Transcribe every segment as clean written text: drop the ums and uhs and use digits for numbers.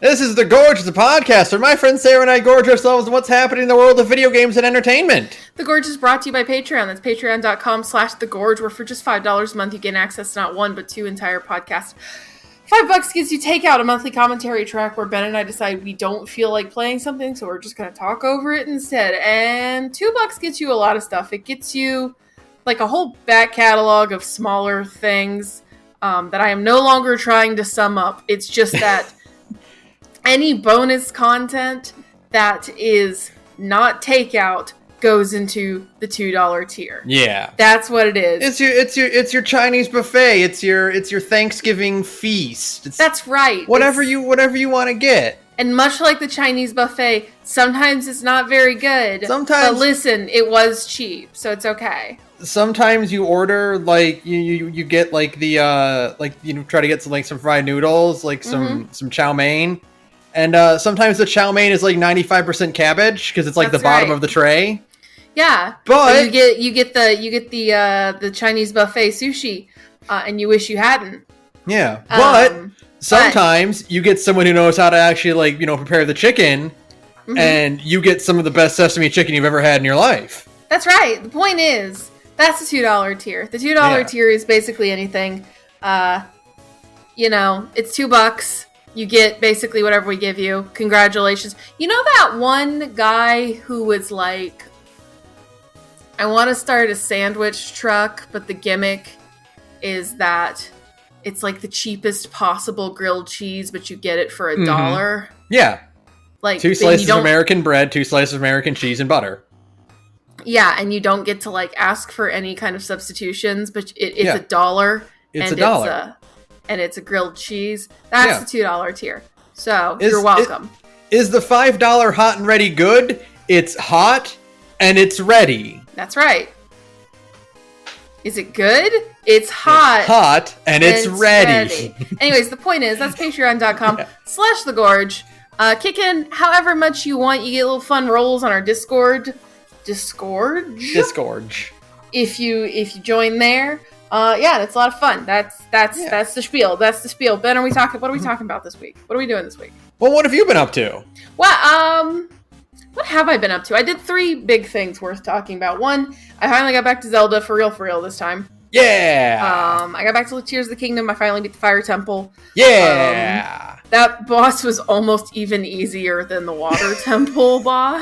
This is The Gorge, the podcast where my friend Sarah and I gorge ourselves on what's happening in the world of video games and entertainment. The Gorge is brought to you by Patreon. That's patreon.com/thegorge, where for just $5 a month you gain access to not one, but two entire podcasts. $5 gets you take out a monthly commentary track where Ben and I decide we don't feel like playing something, so we're just going to talk over it instead. And $2 gets you a lot of stuff. It gets you like a whole back catalog of smaller things that I am no longer trying to sum up. It's just that any bonus content that is not takeout goes into the $2 tier. Yeah, that's what it is. It's your Chinese buffet. It's your Thanksgiving feast. That's right. Whatever you want to get. And much like the Chinese buffet, sometimes it's not very good. Sometimes, but listen, it was cheap, so it's okay. Sometimes you order like you get like the try to get some fried noodles, like some chow mein. And sometimes the chow mein is like 95% cabbage because it's like the bottom of the tray. Yeah, but you get the Chinese buffet sushi, and you wish you hadn't. Yeah, but sometimes you get someone who knows how to actually prepare the chicken, and you get some of the best sesame chicken you've ever had in your life. That's right. The point is that's the $2 tier. The $2 tier is basically anything. It's $2. You get basically whatever we give you. Congratulations. You know that one guy who was like, I want to start a sandwich truck, but the gimmick is that it's like the cheapest possible grilled cheese, but you get it for $1. Yeah. Like 2 slices of American bread, 2 slices of American cheese and butter. Yeah, and you don't get to ask for any kind of substitutions, but it's $1. It's $1. And it's a grilled cheese. That's the $2 tier. So you're welcome. Is the $5 hot and ready good? It's hot and it's ready. That's right. Is it good? It's hot. It's hot and it's ready. Anyways, the point is that's patreon.com/thegorge. Kick in however much you want. You get little fun rolls on our Discord. Disgorge. If you join there. It's a lot of fun. That's the spiel. That's the spiel. Ben, what are we talking about this week? What are we doing this week? Well, what have you been up to? Well, what have I been up to? I did 3 big things worth talking about. 1, I finally got back to Zelda for real this time. Yeah. I got back to Tears of the Kingdom. I finally beat the Fire Temple. Yeah. That boss was almost even easier than the Water Temple boss.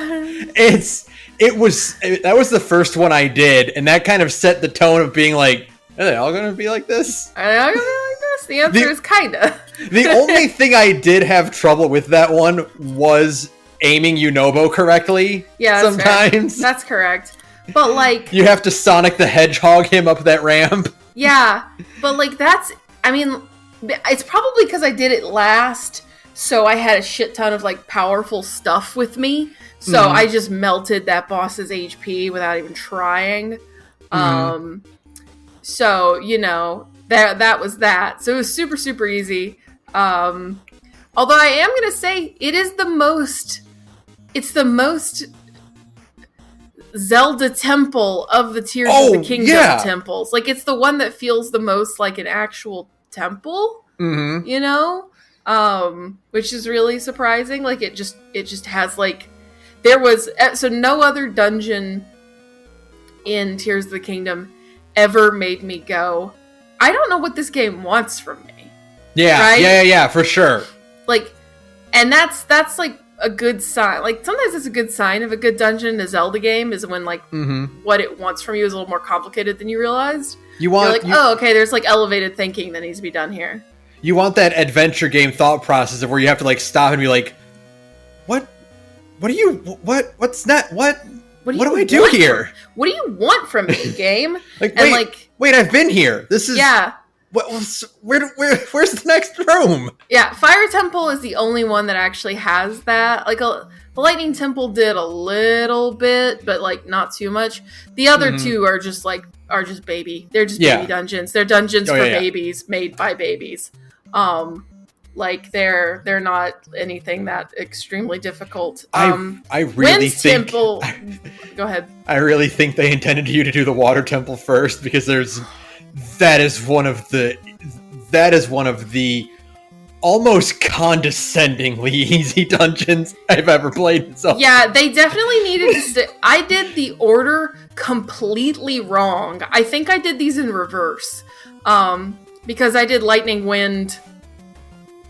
That was the first one I did, and that kind of set the tone of being like, are they all going to be like this? Are they all going to be like this? The answer is kinda. The only thing I did have trouble with that one was aiming Unobo correctly. Yeah, sometimes. That's correct. But you have to Sonic the Hedgehog him up that ramp. Yeah, but it's probably because I did it last, so I had a shit ton of powerful stuff with me. So I just melted that boss's HP without even trying. So, that was that. So it was super, super easy. Although I am going to say it's the most Zelda temple of the Tears of the Kingdom temples. It's the one that feels the most like an actual temple, which is really surprising. It just has no other dungeon in Tears of the Kingdom ever made me go, I don't know what this game wants from me. Yeah, right? Yeah, for sure. And that's a good sign. Sometimes it's a good sign of a good dungeon in a Zelda game is when what it wants from you is a little more complicated than you realized. There's elevated thinking that needs to be done here. You want that adventure game thought process of where you have to stop and be like, what's that? What do I do here? What do you want from me, game? Wait, I've been here. This is... Yeah. Where's the next room? Yeah, Fire Temple is the only one that actually has that. The Lightning Temple did a little bit, but not too much. The other 2 are just baby. They're just baby dungeons. They're dungeons for babies made by babies. They're not anything that extremely difficult. I really think Temple. Go ahead. I really think they intended you to do the Water Temple first because that is one of the almost condescendingly easy dungeons I've ever played. So yeah, they definitely needed to I did the order completely wrong. I think I did these in reverse. Because I did lightning, wind,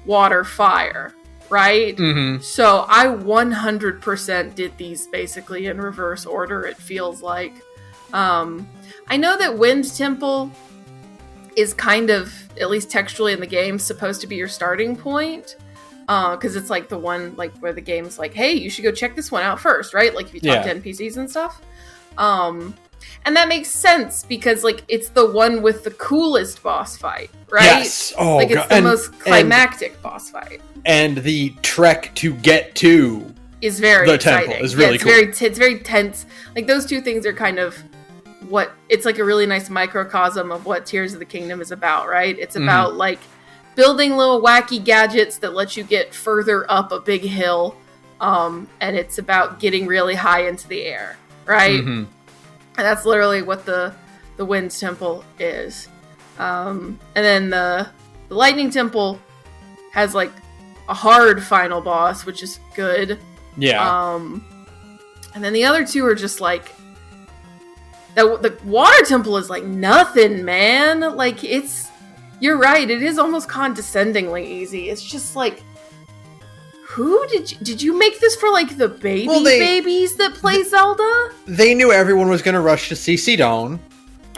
water, fire, right? Mm-hmm. So I 100% did these basically in reverse order, it feels like. I know that Wind Temple is kind of, at least textually in the game, supposed to be your starting point. Because it's like the one like where the game's like, hey, you should go check this one out first, right? Like if you talk to NPCs and stuff. And that makes sense because like it's the one with the coolest boss fight, right? Yes. Oh, like it's the most climactic boss fight. And the trek to get to is very exciting. Temple is really cool. It's very tense. Like those two things are kind of what it's like a really nice microcosm of what Tears of the Kingdom is about, right? It's about like building little wacky gadgets that let you get further up a big hill, and it's about getting really high into the air, right? Mm-hmm. And that's literally what the Wind Temple is. And then the Lightning Temple has like a hard final boss, which is good. Yeah. And then the other two are just like the Water Temple is like nothing, man. Like you're right. It is almost condescendingly easy. It's just like, who did you make this for? Like the babies that play Zelda? They knew everyone was going to rush to see Sidon.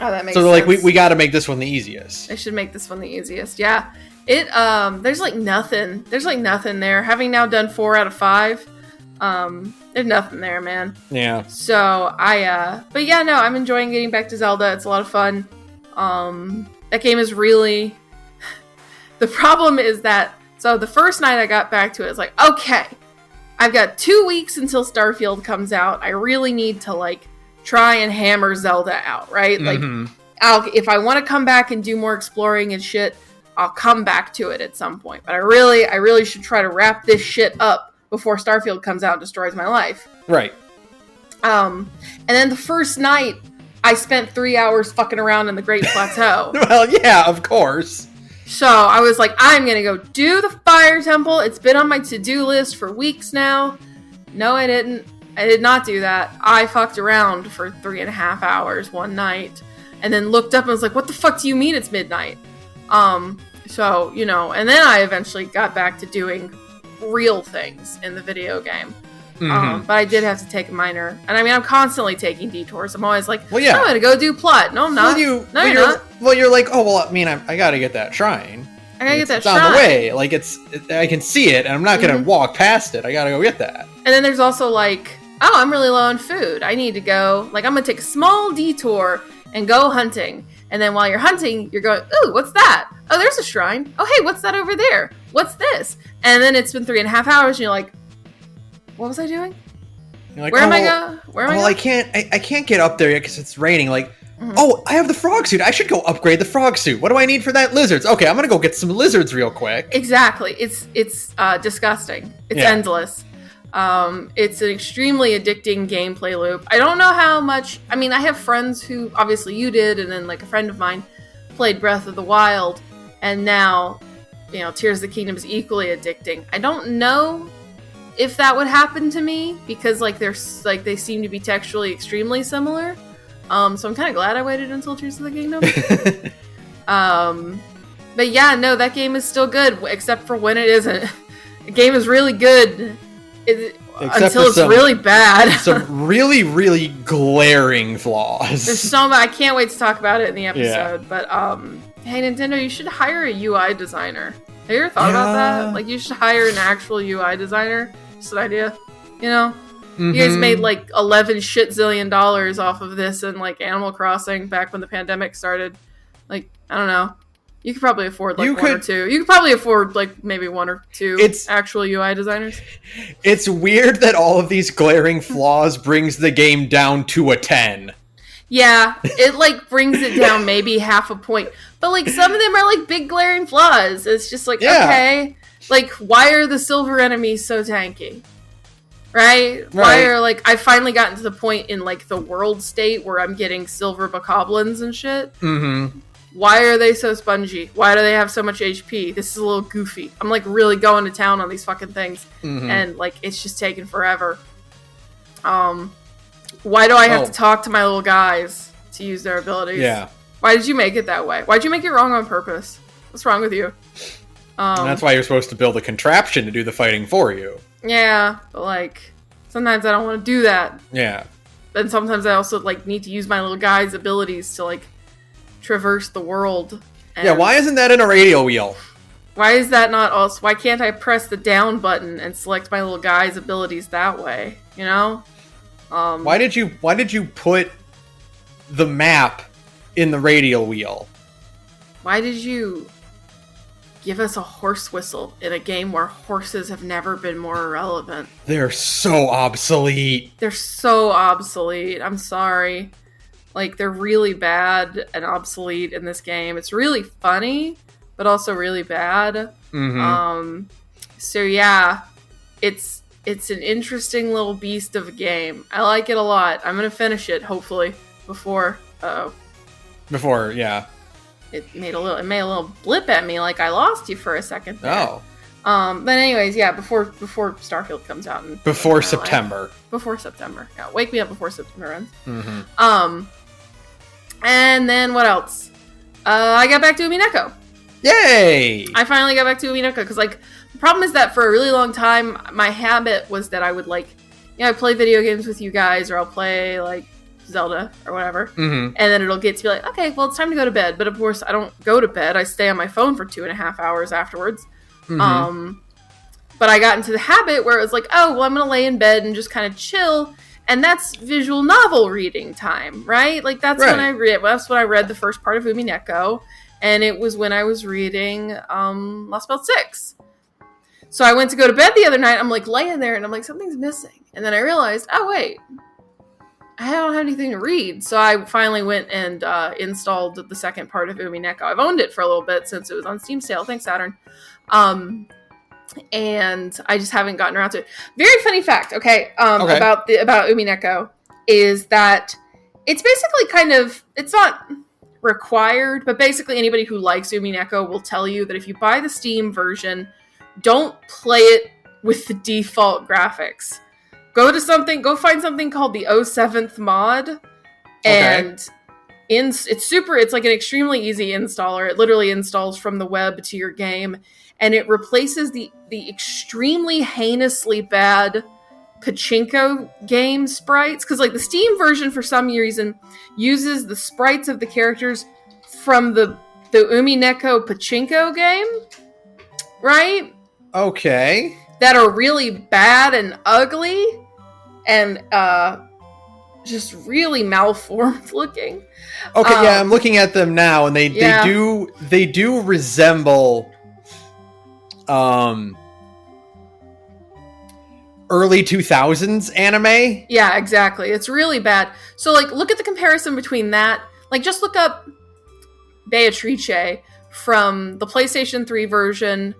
Oh, that makes sense. So they're like, we got to make this one the easiest. They should make this one the easiest. Yeah. There's like nothing. There's like nothing there. Having now done 4 out of 5, there's nothing there, man. Yeah. So but yeah, no, I'm enjoying getting back to Zelda. It's a lot of fun. That game is really, the problem is that, so the first night I got back to it, it's like, okay, I've got 2 weeks until Starfield comes out. I really need to like try and hammer Zelda out, right? Like, if I want to come back and do more exploring and shit, I'll come back to it at some point. But I really should try to wrap this shit up before Starfield comes out and destroys my life. Right. And then the first night, I spent 3 hours fucking around in the Great Plateau. Well, yeah, of course. So I was like, I'm gonna go do the Fire Temple. It's been on my to-do list for weeks now. No, I didn't. I did not do that. I fucked around for 3.5 hours one night, and then looked up and was like, what the fuck do you mean it's midnight? So, you know, and then I eventually got back to doing real things in the video game. But I did have to take a minor, and I mean, I'm constantly taking detours. I'm always like, well, yeah, I'm gonna go do plot. No, I'm not. You're not. Well, you're like, oh, well, I mean, I gotta get that shrine. I gotta get that it's shrine. It's on the way. Like, I can see it, and I'm not gonna walk past it. I gotta go get that. And then there's also like, oh, I'm really low on food. I need to go, like, I'm gonna take a small detour and go hunting. And then while you're hunting, you're going, ooh, what's that? Oh, there's a shrine. Oh, hey, what's that over there? What's this? And then it's been 3.5 hours, and you're like, what was I doing? Like, where am I going? Where am I going? I can't get up there yet because it's raining. Like, oh, I have the frog suit. I should go upgrade the frog suit. What do I need for that? Lizards. Okay, I'm gonna go get some lizards real quick. Exactly. It's disgusting. It's endless. It's an extremely addicting gameplay loop. I don't know how much. I mean, I have friends who, obviously you did, and then like a friend of mine played Breath of the Wild, and now, you know, Tears of the Kingdom is equally addicting. I don't know if that would happen to me, because like they seem to be textually extremely similar. So I'm kind of glad I waited until Tears of the Kingdom. But yeah, no, that game is still good, except for when it isn't. The game is really good until it's really bad. Some really, really glaring flaws. There's so much. I can't wait to talk about it in the episode. Yeah. But hey, Nintendo, you should hire a UI designer. Have you ever thought about that? Like, you should hire an actual UI designer. Just an idea, you know? You guys made like 11 shit zillion dollars off of this and like Animal Crossing back when the pandemic started. Like, I don't know. You could probably afford like one or two. You could probably afford like maybe 1 or 2 actual UI designers. It's weird that all of these glaring flaws brings the game down to a 10. Yeah, it like brings it down maybe half a point. But like some of them are like big glaring flaws. It's just like, okay, like why are the silver enemies so tanky? Right? Why are like, I finally gotten to the point in like the world state where I'm getting silver bokoblins and shit. Why are they so spongy? Why do they have so much HP? This is a little goofy. I'm like really going to town on these fucking things. And like it's just taking forever. Why do I have to talk to my little guys to use their abilities? Yeah. Why did you make it that way? Why'd you make it wrong on purpose? What's wrong with you? And that's why you're supposed to build a contraption to do the fighting for you. Yeah, but like sometimes I don't want to do that. Yeah. And sometimes I also like need to use my little guy's abilities to like traverse the world. Yeah, why isn't that in a radio wheel? Why is that not also? Why can't I press the down button and select my little guy's abilities that way? You know? Why did you put the map in the radial wheel? Why did you give us a horse whistle in a game where horses have never been more irrelevant? They're so obsolete. They're so obsolete. I'm sorry. Like, they're really bad and obsolete in this game. It's really funny, but also really bad. So yeah, it's an interesting little beast of a game. I like it a lot. I'm gonna finish it, hopefully, before yeah. It made a little blip at me, like I lost you for a second there. Oh. But anyways, yeah, before Starfield comes out. Before September. Before September. Yeah, wake me up before September ends. And then what else? I got back to Umineko. Yay! I finally got back to Umineko, because, like, the problem is that for a really long time, my habit was that I would, like, I play video games with you guys, or I'll play, like, Zelda, or whatever, and then it'll get to be like, okay, well, it's time to go to bed, but of course, I don't go to bed, I stay on my phone for 2.5 hours afterwards, but I got into the habit where it was like, oh, well, I'm gonna lay in bed and just kind of chill, and that's visual novel reading time, right? Like, that's when I read the first part of Umineko, and it was when I was reading Lost Belt 6. So I went to go to bed the other night, I'm like laying there, and I'm like, something's missing, and then I realized, oh, wait, I don't have anything to read. So I finally went and installed the second part of Umineko. I've owned it for a little bit since it was on Steam sale. Thanks, Saturn. And I just haven't gotten around to it. Very funny fact, about Umineko is that it's basically kind of, it's not required, but basically anybody who likes Umineko will tell you that if you buy the Steam version, don't play it with the default graphics. Go find something called the 07th mod, and it's like an extremely easy installer. It literally installs from the web to your game, and it replaces the extremely heinously bad pachinko game sprites, because like the Steam version for some reason uses the sprites of the characters from the Umineko pachinko game, right? Okay. That are really bad and ugly and just really malformed looking. Okay, yeah, I'm looking at them now, and they do resemble early 2000s anime. Yeah, exactly. It's really bad. So like, look at the comparison between that. Like, just look up Beatrice from the PlayStation 3 version,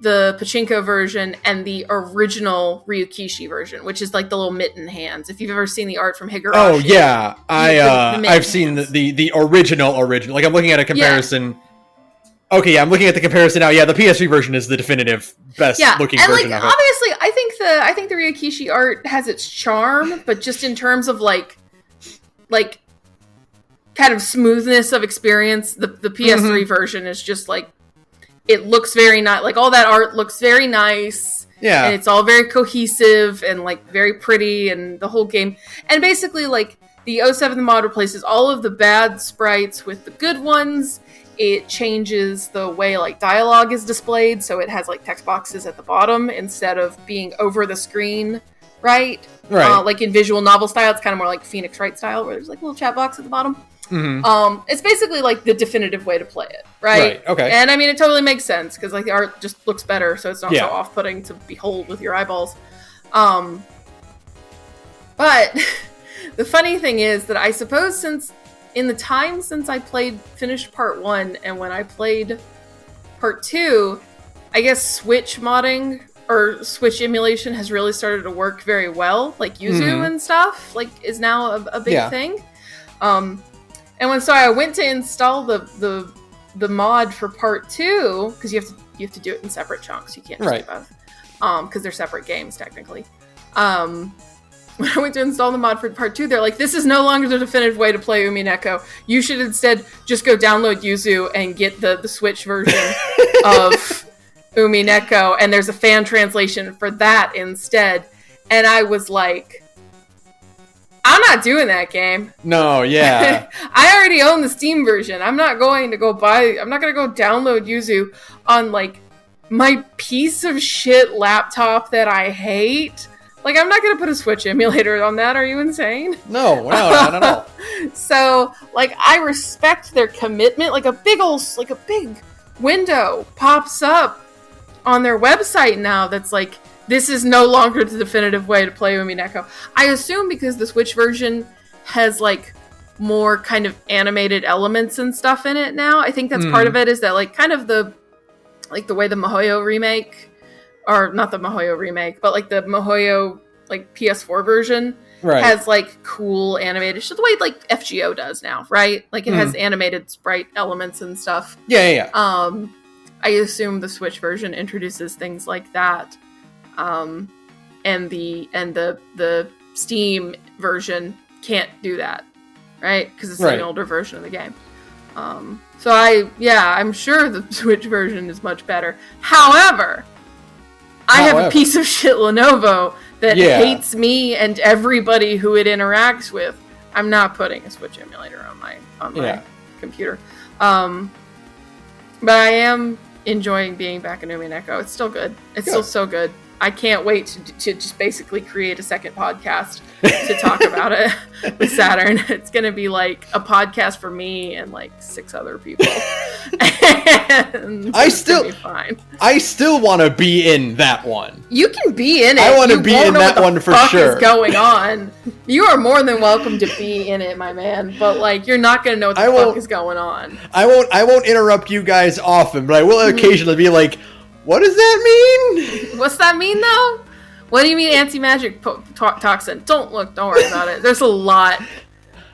the pachinko version, and the original Ryukishi version, which is like the little mitten hands. If you've ever seen the art from Higurashi. Oh yeah, I've seen the original. Like, I'm looking at a comparison. Yeah. Okay, yeah, I'm looking at the comparison now. Yeah, the PS3 version is the definitive best looking version of it. Obviously, I think the Ryukishi art has its charm, but just in terms of like kind of smoothness of experience, the PS3 version is just like, it looks very nice. Like, all that art looks very nice. Yeah. And it's all very cohesive and, like, very pretty, and the whole game. And basically, like, the 07 mod replaces all of the bad sprites with the good ones. It changes the way, like, dialogue is displayed, so it has, like, text boxes at the bottom instead of being over the screen, right? Right. Like, in visual novel style, it's kind of more like Phoenix Wright style, where there's, like, a little chat box at the bottom. It's basically like the definitive way to play it, right? Okay. And I mean, it totally makes sense, because like the art just looks better, so it's not so off-putting to behold with your eyeballs. But the funny thing is that I suppose since I finished part 1 and when I played part 2, I guess Switch modding or Switch emulation has really started to work very well. Like Yuzu and stuff, like, is now a big thing. And so I went to install the mod for part 2, because you have to do it in separate chunks. You can't just do both. Because they're separate games technically. When I went to install the mod for part 2, they're like, this is no longer the definitive way to play Umineko. You should instead just go download Yuzu and get the Switch version of Umineko, and there's a fan translation for that instead. And I was like, I'm not doing that game. No, yeah. I already own the Steam version. I'm not going to go download Yuzu on, like, my piece of shit laptop that I hate. Like, I'm not going to put a Switch emulator on that. Are you insane? No, not at all. So, like, I respect their commitment. Like, a big window pops up on their website now that's like, this is no longer the definitive way to play Umineko. I assume because the Switch version has, like, more kind of animated elements and stuff in it now. I think that's part of it, is that, like, kind of the way the Mihoyo remake, or not the Mihoyo remake, but like the Mihoyo like PS4 version has like cool animated shit, the way like FGO does now, right? Like it has animated sprite elements and stuff. Yeah. I assume the Switch version introduces things like that, and the Steam version can't do that, right? Because it's an older version of the game. So I'm sure the Switch version is much better. However, I have a piece of shit Lenovo that hates me and everybody who it interacts with. I'm not putting a Switch emulator on my computer. But I am enjoying being back in Umineko. It's still good. It's still so good. I can't wait to just basically create a second podcast to talk about it with Saturn. It's going to be like a podcast for me and like 6 other people. And I still want to be in that one. You can be in it. I want to be in that one for sure. What is going on? You are more than welcome to be in it, my man. But like, you're not going to know what the fuck is going on. I won't interrupt you guys often, but I will occasionally be like, what does that mean? What's that mean, though? What do you mean anti-magic toxin? Don't worry about it. There's a lot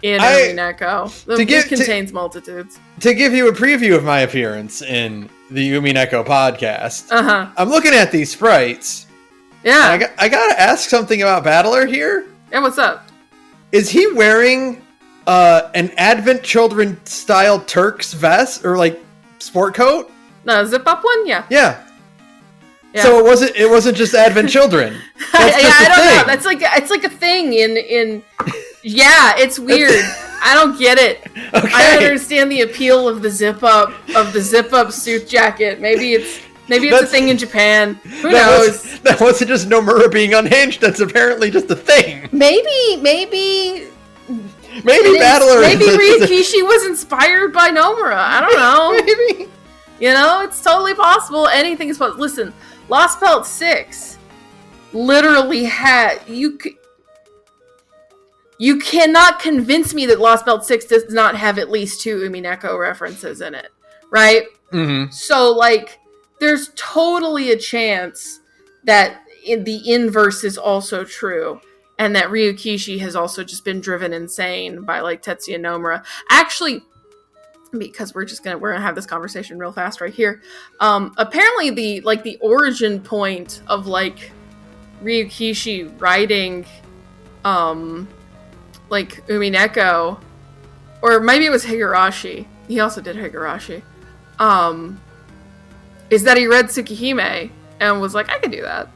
in Umineko. It contains multitudes. To give you a preview of my appearance in the Umineko podcast, I'm looking at these sprites. Yeah. I gotta ask something about Battler here. Yeah, what's up? Is he wearing an Advent Children style Turk's vest or like sport coat? No, zip up one? Yeah. Yeah. So it wasn't just Advent Children. I don't know. It's like a thing in yeah, it's weird. I don't get it. Okay. I don't understand the appeal of the zip up suit jacket. Maybe it's a thing in Japan. Who knows? That wasn't just Nomura being unhinged. That's apparently just a thing. Maybe Battler. Maybe Ryukishi was inspired by Nomura. I don't know. Maybe. You know, it's totally possible. Anything is possible. Listen, Lost Belt 6 literally had... You cannot convince me that Lost Belt 6 does not have at least 2 Umineko references in it, right? Mm-hmm. So, like, there's totally a chance that the inverse is also true, and that Ryukishi has also just been driven insane by, like, Tetsuya Nomura. Actually... because we're gonna have this conversation real fast right here. Apparently the origin point of like Ryukishi writing like Umineko, or maybe it was Higurashi. He also did Higurashi. Is that he read Tsukihime and was like, I could do that.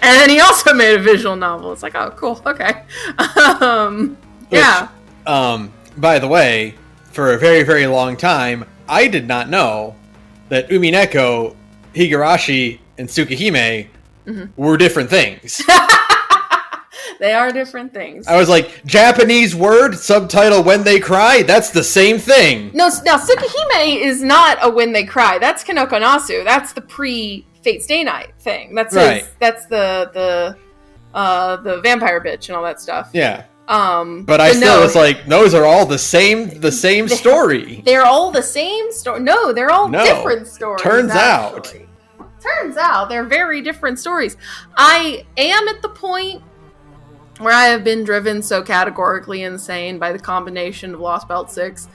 And then he also made a visual novel. It's like, oh, cool, okay. By the way, for a very, very long time, I did not know that Umineko, Higurashi, and Tsukihime were different things. They are different things. I was like, Japanese word, subtitle When They Cry, that's the same thing. No, now Tsukihime is not a When They Cry. That's Kanoko Nasu. That's the pre-Fate Stay Night thing. That's that's the vampire bitch and all that stuff. Yeah. But I still was like, those are all the same story. They're all the same story. No, they're all different stories. Turns out they're very different stories. I am at the point where I have been driven so categorically insane by the combination of Lost Belt 6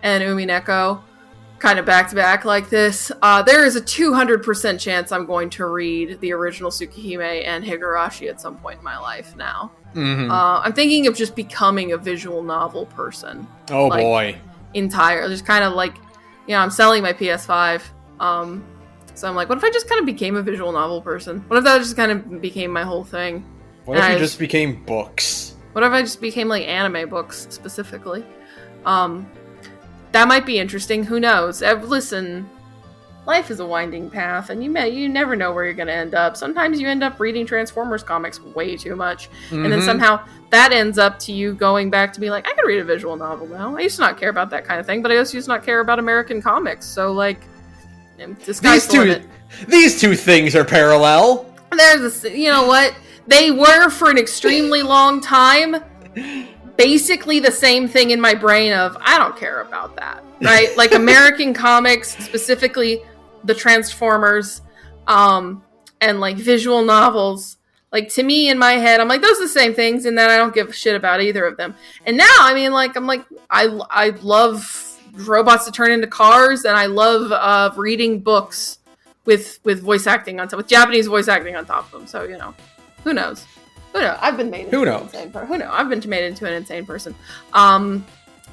and Umineko, kind of back-to-back like this, there is a 200% chance I'm going to read the original Tsukihime and Higurashi at some point in my life now. Mm-hmm. I'm thinking of just becoming a visual novel person. Oh, like, boy. Just kind of like, I'm selling my PS5. So I'm like, what if I just kind of became a visual novel person? What if that just kind of became my whole thing? What if you just became books? What if I just became like anime books specifically? That might be interesting. Who knows? Listen, life is a winding path, and you never know where you're going to end up. Sometimes you end up reading Transformers comics way too much, and then somehow that ends up to you going back to be like, I can read a visual novel now. I used to not care about that kind of thing, but I also used to not care about American comics. So like, these two things are parallel. There's you know what? They were for an extremely long time basically the same thing in my brain of, I don't care about that, right? Like American comics, specifically the Transformers, and like visual novels, like to me in my head, I'm like, those are the same things, and then I don't give a shit about either of them. And now, I mean, like, I love robots to turn into cars, and I love reading books with voice acting on top, with Japanese voice acting on top of them. So, who knows? Who knows? I've been made into an insane person. Who knows? I've been made into an insane person.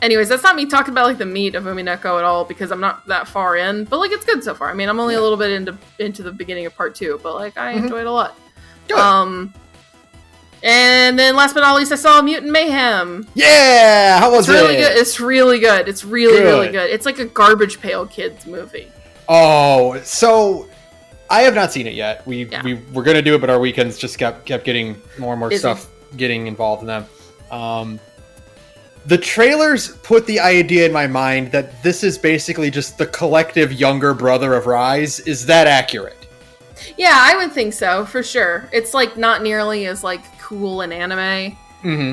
Anyways, that's not me talking about like the meat of Umineko at all, because I'm not that far in. But like, it's good so far. I mean, I'm only a little bit into the beginning of part 2, but like, I enjoyed it a lot. Good. And then last but not least, I saw Mutant Mayhem. Yeah, how was it? Really good. It's really good. It's really good. It's like a Garbage Pail Kids movie. Oh, so I have not seen it yet. We were gonna do it, but our weekends just kept getting more and more stuff getting involved in them. The trailers put the idea in my mind that this is basically just the collective younger brother of Rise. Is that accurate? Yeah, I would think so, for sure. It's like not nearly as like cool in anime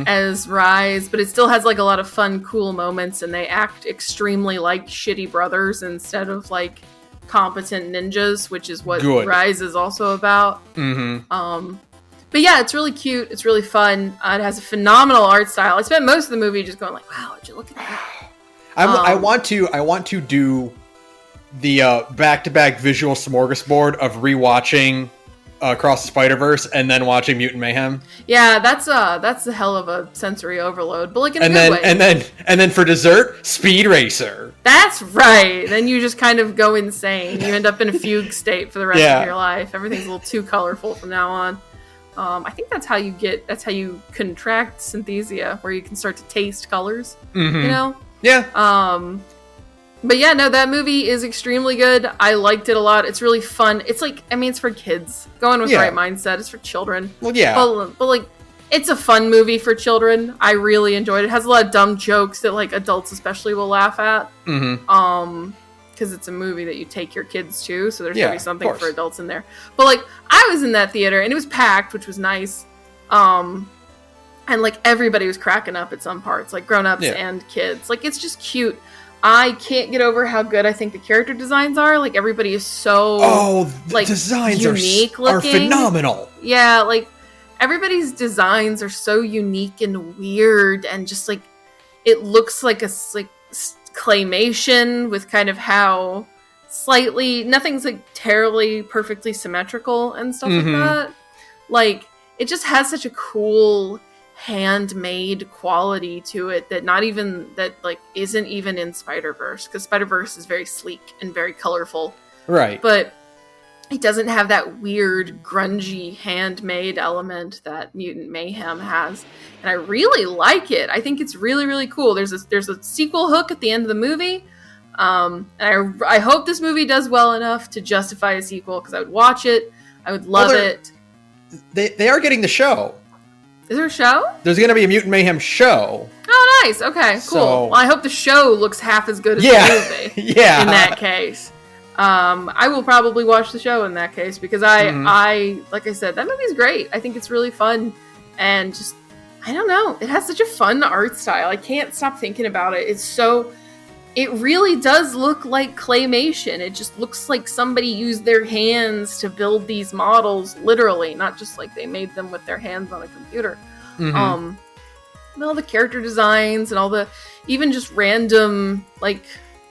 as Rise, but it still has like a lot of fun, cool moments, and they act extremely like shitty brothers instead of like competent ninjas, which is what Rise is also about. But yeah, it's really cute. It's really fun. It has a phenomenal art style. I spent most of the movie just going like, wow, would you look at that? I want to do the back-to-back visual smorgasbord of rewatching Across the Spider-Verse and then watching Mutant Mayhem. Yeah, that's a hell of a sensory overload, but like in a good way. And then for dessert, Speed Racer. That's right. Then you just kind of go insane. You end up in a fugue state for the rest of your life. Everything's a little too colorful from now on. I think that's how you contract synesthesia, where you can start to taste colors. Yeah. But yeah, no, that movie is extremely good. I liked it a lot. It's really fun. It's like, I mean, it's for kids. Going with the right mindset. It's for children. Well, yeah. But like, it's a fun movie for children. I really enjoyed it. It has a lot of dumb jokes that like adults especially will laugh at. Because it's a movie that you take your kids to, so there's gonna be something for adults in there. But like, I was in that theater and it was packed, which was nice. And like everybody was cracking up at some parts, like grown-ups and kids. Like, it's just cute. I can't get over how good I think the character designs are. Like, everybody is so like designs unique are phenomenal. Yeah, like everybody's designs are so unique and weird, and just like it looks like a claymation with kind of how slightly nothing's like terribly perfectly symmetrical and stuff like that. Like, it just has such a cool handmade quality to it that isn't even in Spider-Verse, because Spider-Verse is very sleek and very colorful, right? But it doesn't have that weird grungy handmade element that Mutant Mayhem has, and I really like it. I think it's really, really cool. There's a sequel hook at the end of the movie, and I hope this movie does well enough to justify a sequel, because I would watch it. I would love it. They are getting the show. Is there a show? There's going to be a Mutant Mayhem show. Oh, nice. Okay, cool. So, well, I hope the show looks half as good as the movie. Yeah. In that case. I will probably watch the show in that case, because I like I said, that movie's great. I think it's really fun, and just, I don't know, it has such a fun art style. I can't stop thinking about it. It really does look like claymation. It just looks like somebody used their hands to build these models, literally, not just like they made them with their hands on a computer. All the character designs and all the even just random like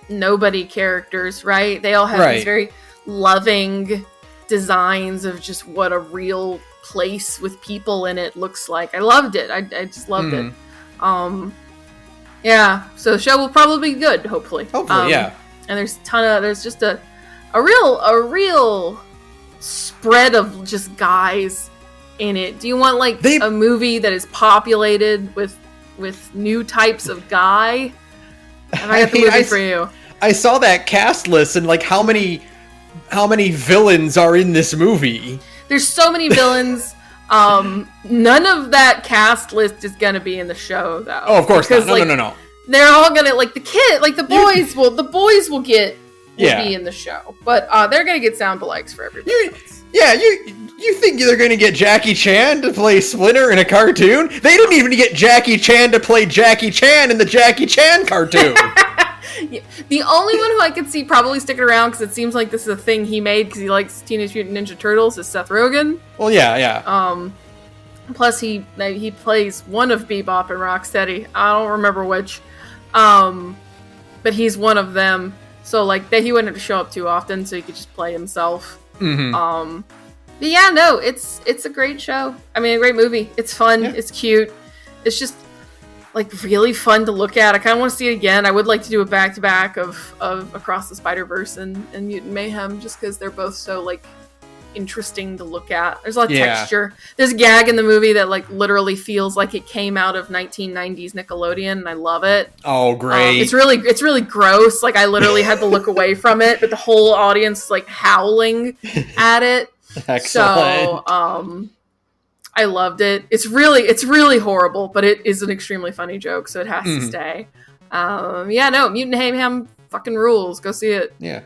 nobody characters, right? They all have these very loving designs of just what a real place with people in it looks like. I loved it. I just loved it. Yeah, so the show will probably be good, hopefully. Yeah. And there's just a real spread of just guys in it. Do you want like a movie that is populated with new types of guy? And I got the movie for you. I saw that cast list and like how many villains are in this movie? There's so many villains. None of that cast list is gonna be in the show though. Oh, of course not. No. They're all gonna the boys will be in the show, but they're gonna get sound alikes for everybody. You think they're gonna get Jackie Chan to play Splinter in a cartoon? They didn't even get Jackie Chan to play Jackie Chan in the Jackie Chan cartoon. Yeah. The only one who I could see probably sticking around because it seems like this is a thing he made because he likes Teenage Mutant Ninja Turtles is Seth Rogen. Well, yeah. Plus he plays one of Bebop and Rocksteady. I don't remember which. But he's one of them. So like he wouldn't have to show up too often, so he could just play himself. But yeah, no, it's a great show. I mean, a great movie. It's fun. Yeah. It's cute. It's just like really fun to look at. I kind of want to see it again. I would like to do a back-to-back of Across the Spider-Verse and Mutant Mayhem just because they're both so like interesting to look at. There's a lot of texture. There's a gag in the movie that like literally feels like it came out of 1990s Nickelodeon, and I love it. Oh, great. It's really gross. Like I literally had to look away from it, but the whole audience like howling at it. Excellent. So, I loved it. It's really horrible, but it is an extremely funny joke, so it has to stay. Mutant Mayhem fucking rules. Go see it. Yeah.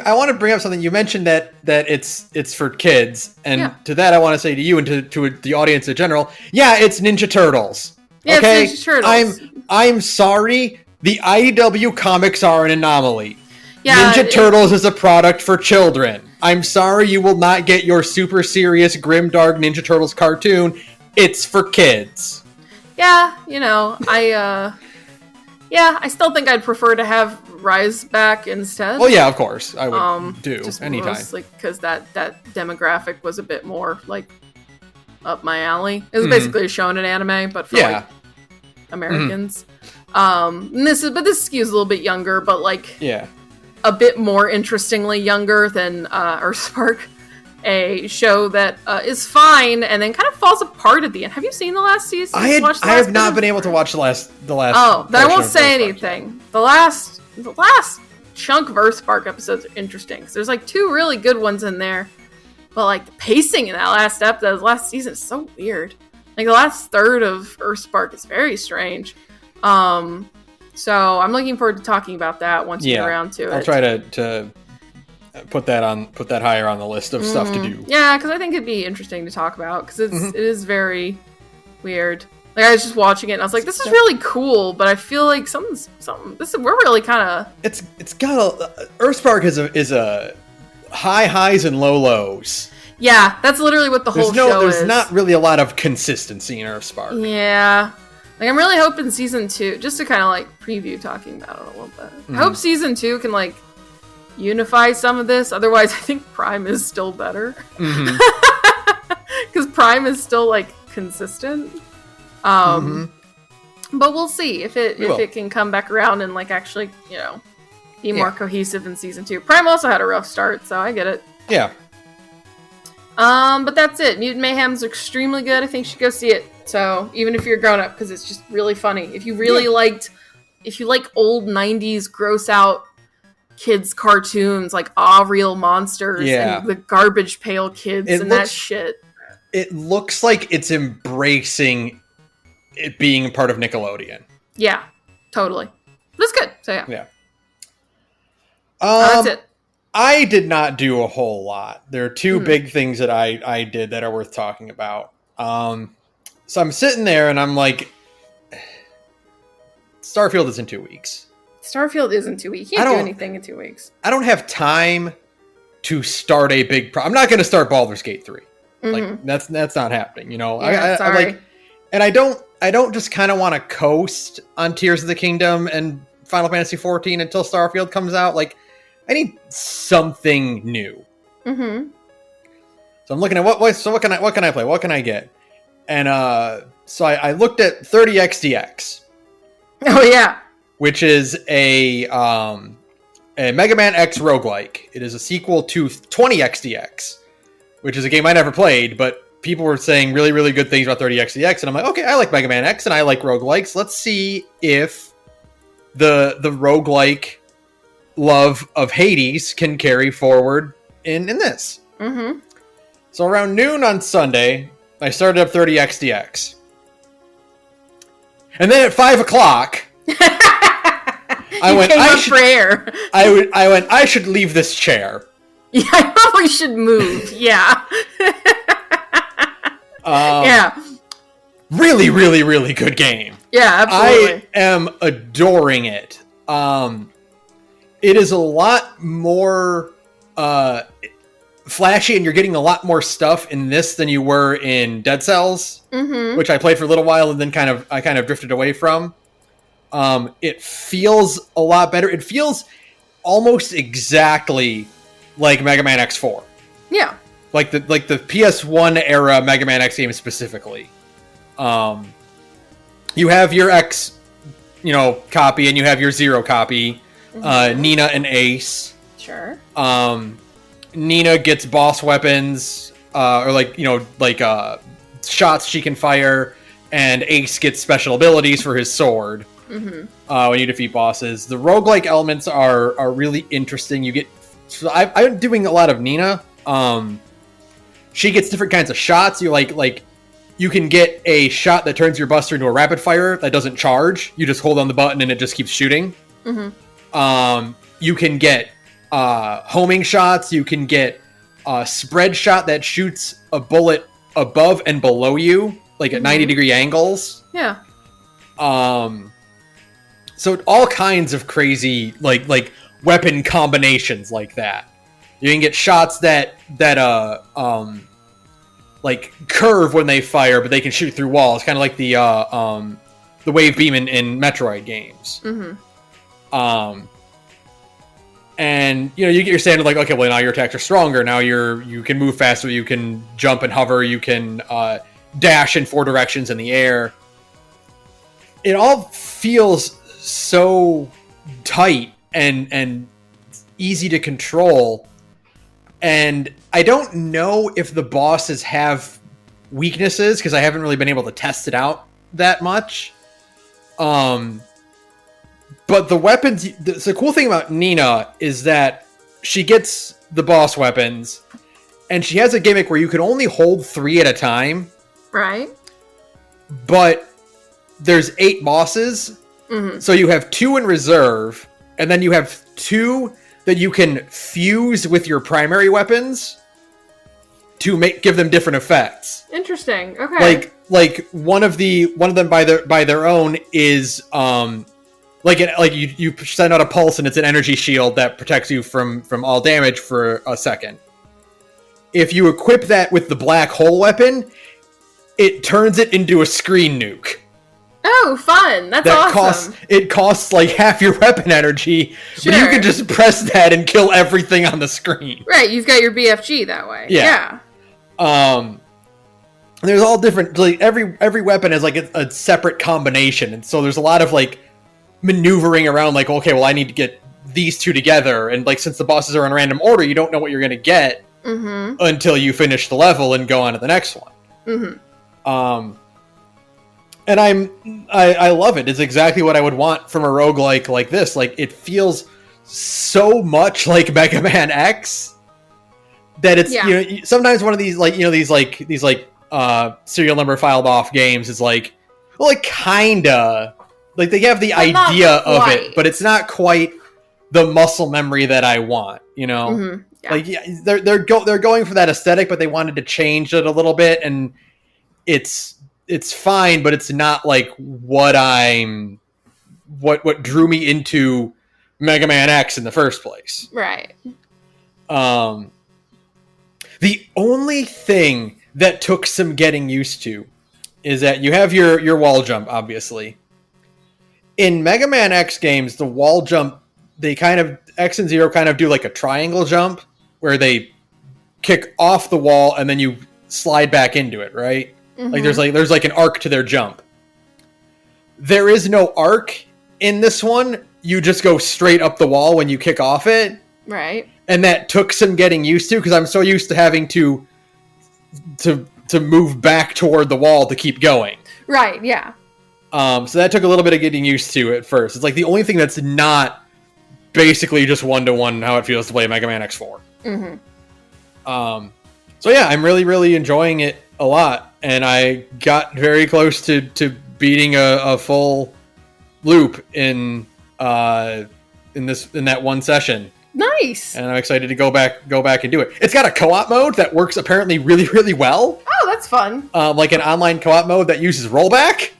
I want to bring up something. You mentioned that it's for kids, and to that I want to say to you and to the audience in general, it's Ninja Turtles. Yeah, okay? It's Ninja Turtles. I'm sorry. The IDW comics are an anomaly. Yeah, Ninja Turtles is a product for children. I'm sorry you will not get your super serious, grimdark Ninja Turtles cartoon. It's for kids. Yeah, I still think I'd prefer to have Rise back instead. Well, yeah, of course. I would just anytime. Mostly because that demographic was a bit more, like, up my alley. It was basically a shonen anime, but for, like, Americans. This skews a little bit younger, but, like... Yeah. A bit more interestingly younger than Earthspark, a show that is fine and then kind of falls apart at the end. Have you seen the last season? I have not been able to watch the last. Oh, then I won't say anything. The last chunk of Earthspark episodes are interesting because there's like 2 really good ones in there, but like the pacing in that last season is so weird. Like the last third of Earthspark is very strange. So I'm looking forward to talking about that once we get around to it. I'll try to put that higher on the list of stuff to do. Yeah, because I think it'd be interesting to talk about because it is very weird. Like I was just watching it and I was like, this is really cool, but I feel like we're really kind of. It's got Earthspark is a highs and lows. Yeah, that's literally what the whole show is. There's not really a lot of consistency in Earthspark. Yeah. Like, I'm really hoping season 2, just to kind of, like, preview talking about it a little bit. I hope season 2 can, like, unify some of this. Otherwise, I think Prime is still better. Because Prime is still, like, consistent. But we'll see if it can come back around and, like, actually, be more cohesive in season 2. Prime also had a rough start, so I get it. Yeah. But that's it. Mutant Mayhem's extremely good. I think you should go see it. So, even if you're grown up, because it's just really funny. If you really if you like old 90s gross out kids cartoons, like Real Monsters and the Garbage Pail Kids that shit. It looks like it's embracing it being part of Nickelodeon. Yeah, totally. That's good. So, yeah. Yeah. That's it. I did not do a whole lot. There are 2 big things that I did that are worth talking about. So I'm sitting there and I'm like, Starfield is in 2 weeks. Starfield is in 2 weeks. You can't do anything in 2 weeks. I don't have time to start a big I'm not going to start Baldur's Gate 3. Like that's not happening, Yeah, sorry. And I don't just kind of want to coast on Tears of the Kingdom and Final Fantasy XIV until Starfield comes out. Like, I need something new. Mm-hmm. So I'm looking at what can I play? What can I get? And so I looked at 30XDX. Oh yeah. Which is a Mega Man X roguelike. It is a sequel to 20XDX, which is a game I never played, but people were saying really, really good things about 30XDX, and I'm like, okay, I like Mega Man X, and I like roguelikes. Let's see if the roguelike love of Hades can carry forward in this. Mm-hmm. So around noon on Sunday, I started up 30XDX. And then at 5 o'clock... I went I should leave this chair. Yeah, I probably should move. Yeah. Yeah. Really, really, really good game. Yeah, absolutely. I am adoring it. It is a lot more flashy, and you're getting a lot more stuff in this than you were in Dead Cells, which I played for a little while and then I kind of drifted away from. It feels a lot better. It feels almost exactly like Mega Man X4. Yeah. Like the PS1 era Mega Man X game specifically. You have your X, copy, and you have your Zero copy. Nina and Ace. Sure. Nina gets boss weapons, or shots she can fire, and Ace gets special abilities for his sword. When you defeat bosses. The roguelike elements are really interesting. I'm doing a lot of Nina. She gets different kinds of shots. You you can get a shot that turns your buster into a rapid fire that doesn't charge. You just hold on the button and it just keeps shooting. You can get homing shots. You can get a spread shot that shoots a bullet above and below you, like at 90-degree angles. Yeah. So all kinds of crazy like weapon combinations like that. You can get shots that curve when they fire, but they can shoot through walls, kind of like the wave beam in Metroid games. And you get your standard okay, well now your attacks are stronger. Now you can move faster. You can jump and hover. You can dash in 4 directions in the air. It all feels so tight and easy to control, and I don't know if the bosses have weaknesses because I haven't really been able to test it out that much. But the weapons, the cool thing about Nina is that she gets the boss weapons, and she has a gimmick where you can only hold 3 at a time. Right. But there's 8 bosses. So you have 2 in reserve, and then you have 2 that you can fuse with your primary weapons to give them different effects. Interesting. Okay. Like one of them by their own is you send out a pulse and it's an energy shield that protects you from all damage for a second. If you equip that with the black hole weapon, it turns it into a screen nuke. Oh, fun! That's awesome. It costs like half your weapon energy, sure. But you can just press that and kill everything on the screen. Right, you've got your BFG that way. Yeah. There's all different. Every weapon has a separate combination, and so there's a lot of maneuvering around. Okay, well I need to get these 2 together, and since the bosses are in random order, you don't know what you're gonna get until you finish the level and go on to the next one. And I love it. It's exactly what I would want from a roguelike like this. It feels so much like Mega Man X that it's sometimes one of these these serial number filed off games is kinda they have the idea of it, but it's not quite the muscle memory that I want. Yeah. They're going for that aesthetic, but they wanted to change it a little bit, and it's fine, but it's not what drew me into Mega Man X in the first place. Right. The only thing that took some getting used to is that you have your wall jump, obviously. In Mega Man X games, the wall jump, they kind of, X and Zero kind of do like a triangle jump where they kick off the wall and then you slide back into it, right? Mm-hmm. Like there's like an arc to their jump. There is no arc in this one. You just go straight up the wall when you kick off it. Right. And that took some getting used to because I'm so used to having to move back toward the wall to keep going. Right, yeah. So that took a little bit of getting used to at first. It's like the only thing that's not basically just one-to-one how it feels to play Mega Man X4. Mm-hmm. So yeah, I'm really, really enjoying it a lot. And I got very close to beating a full loop in that one session. Nice. And I'm excited to go back and do it. It's got a co-op mode that works apparently really, really well. Oh, that's fun. Like an online co-op mode that uses rollback.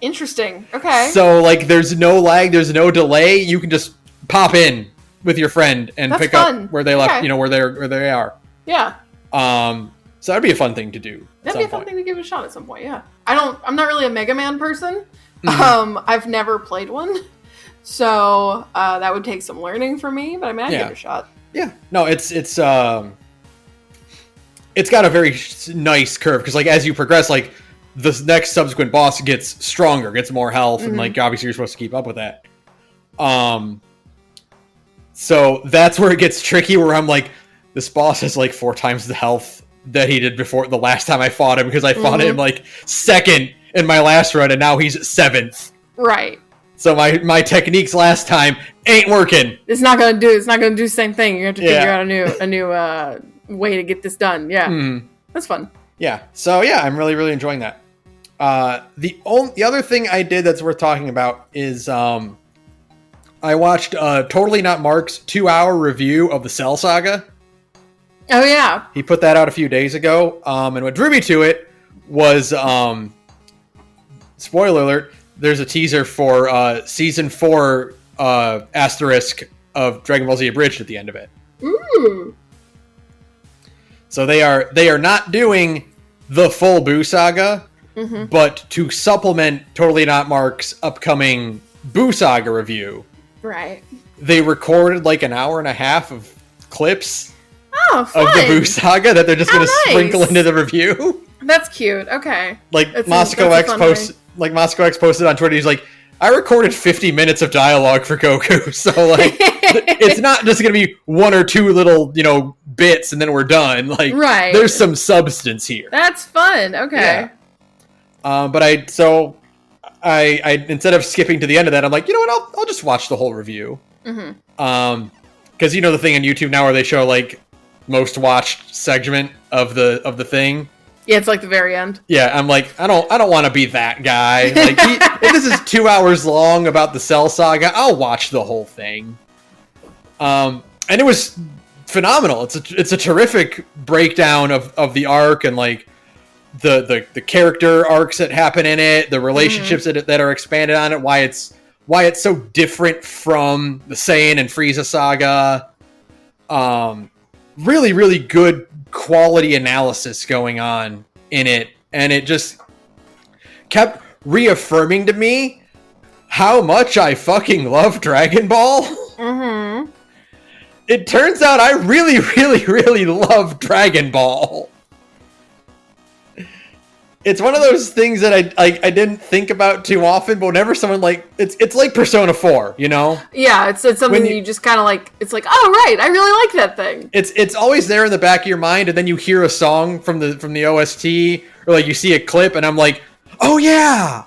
Interesting. Okay. So like there's no lag, there's no delay. You can just pop in with your friend and pick up where they left, where they are. Yeah. So that'd be a fun thing to do. That'd be a fun thing to give it a shot at some point, yeah. I'm not really a Mega Man person. Mm-hmm. I've never played one. So that would take some learning for me, but I mean, I'd give it a shot. Yeah. No, it's got a very nice curve because like as you progress, like the next subsequent boss gets stronger, gets more health, mm-hmm. and like obviously you're supposed to keep up with that. So that's where it gets tricky, where I'm like, this boss has like 4 times the health that he did before the last time I fought him because I fought him like 2nd in my last run, and now he's 7th. Right. So my techniques last time ain't working. It's not gonna do the same thing. You have to figure out a new way to get this done. Yeah, That's fun. Yeah. So yeah, I'm really, really enjoying that. The other thing I did that's worth talking about is I watched Totally Not Mark's 2-hour review of the Cell Saga. Oh yeah. He put that out a few days ago. And what drew me to it was spoiler alert. There's a teaser for season 4 asterisk of Dragon Ball Z Abridged at the end of it. Ooh. So they are not doing the full Boo Saga, mm-hmm. but to supplement Totally Not Mark's upcoming Boo Saga review, right? They recorded like an hour and a half of clips of the Boo Saga that they're just going to sprinkle into the review. That's cute. Okay. Like Moscow X posted on Twitter. He's like, I recorded 50 minutes of dialogue for Goku, so like it's not just gonna be 1 or 2 little bits and then we're done. Like, right. There's some substance here. That's fun. Okay. Yeah. But I instead of skipping to the end of that, I'm like, you know what? I'll just watch the whole review. Mm-hmm. Because the thing on YouTube now where they show like most watched segment of the thing. Yeah, it's like the very end. Yeah, I'm like, I don't want to be that guy. Like, if this is 2 hours long about the Cell Saga, I'll watch the whole thing. And it was phenomenal. It's a terrific breakdown of the arc and like the character arcs that happen in it, the relationships that are expanded on it, why it's so different from the Saiyan and Frieza saga. Really, really good quality analysis going on in it, and it just kept reaffirming to me how much I fucking love Dragon Ball. Mm-hmm. It turns out I really, really, really love Dragon Ball. It's one of those things that I didn't think about too often, but whenever someone like it's like Persona 4, Yeah, it's something you just kind of like. It's like, oh right, I really like that thing. It's always there in the back of your mind, and then you hear a song from the OST, or like you see a clip, and I'm like, oh yeah,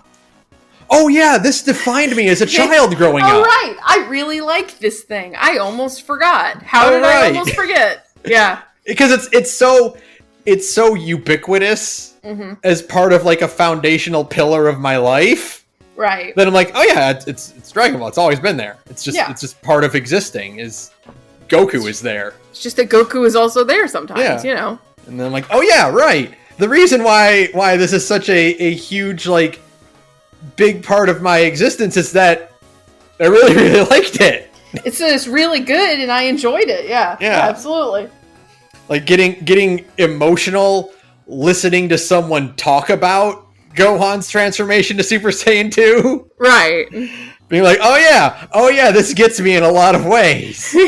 this defined me as a child growing up. Oh right, I really like this thing. I almost forgot. How did I almost forget? Yeah, because it's so ubiquitous. Mm-hmm. As part of like a foundational pillar of my life, right? Then I'm like, oh yeah, it's Dragon Ball. It's always been there. It's just part of existing. Is Goku is there? It's just that Goku is also there sometimes, And then I'm like, oh yeah, right. The reason why this is such a huge like big part of my existence is that I really really liked it. It's really good, and I enjoyed it. Yeah, absolutely. Like getting emotional. Listening to someone talk about Gohan's transformation to Super Saiyan 2. Right. Being like, oh yeah, this gets me in a lot of ways. All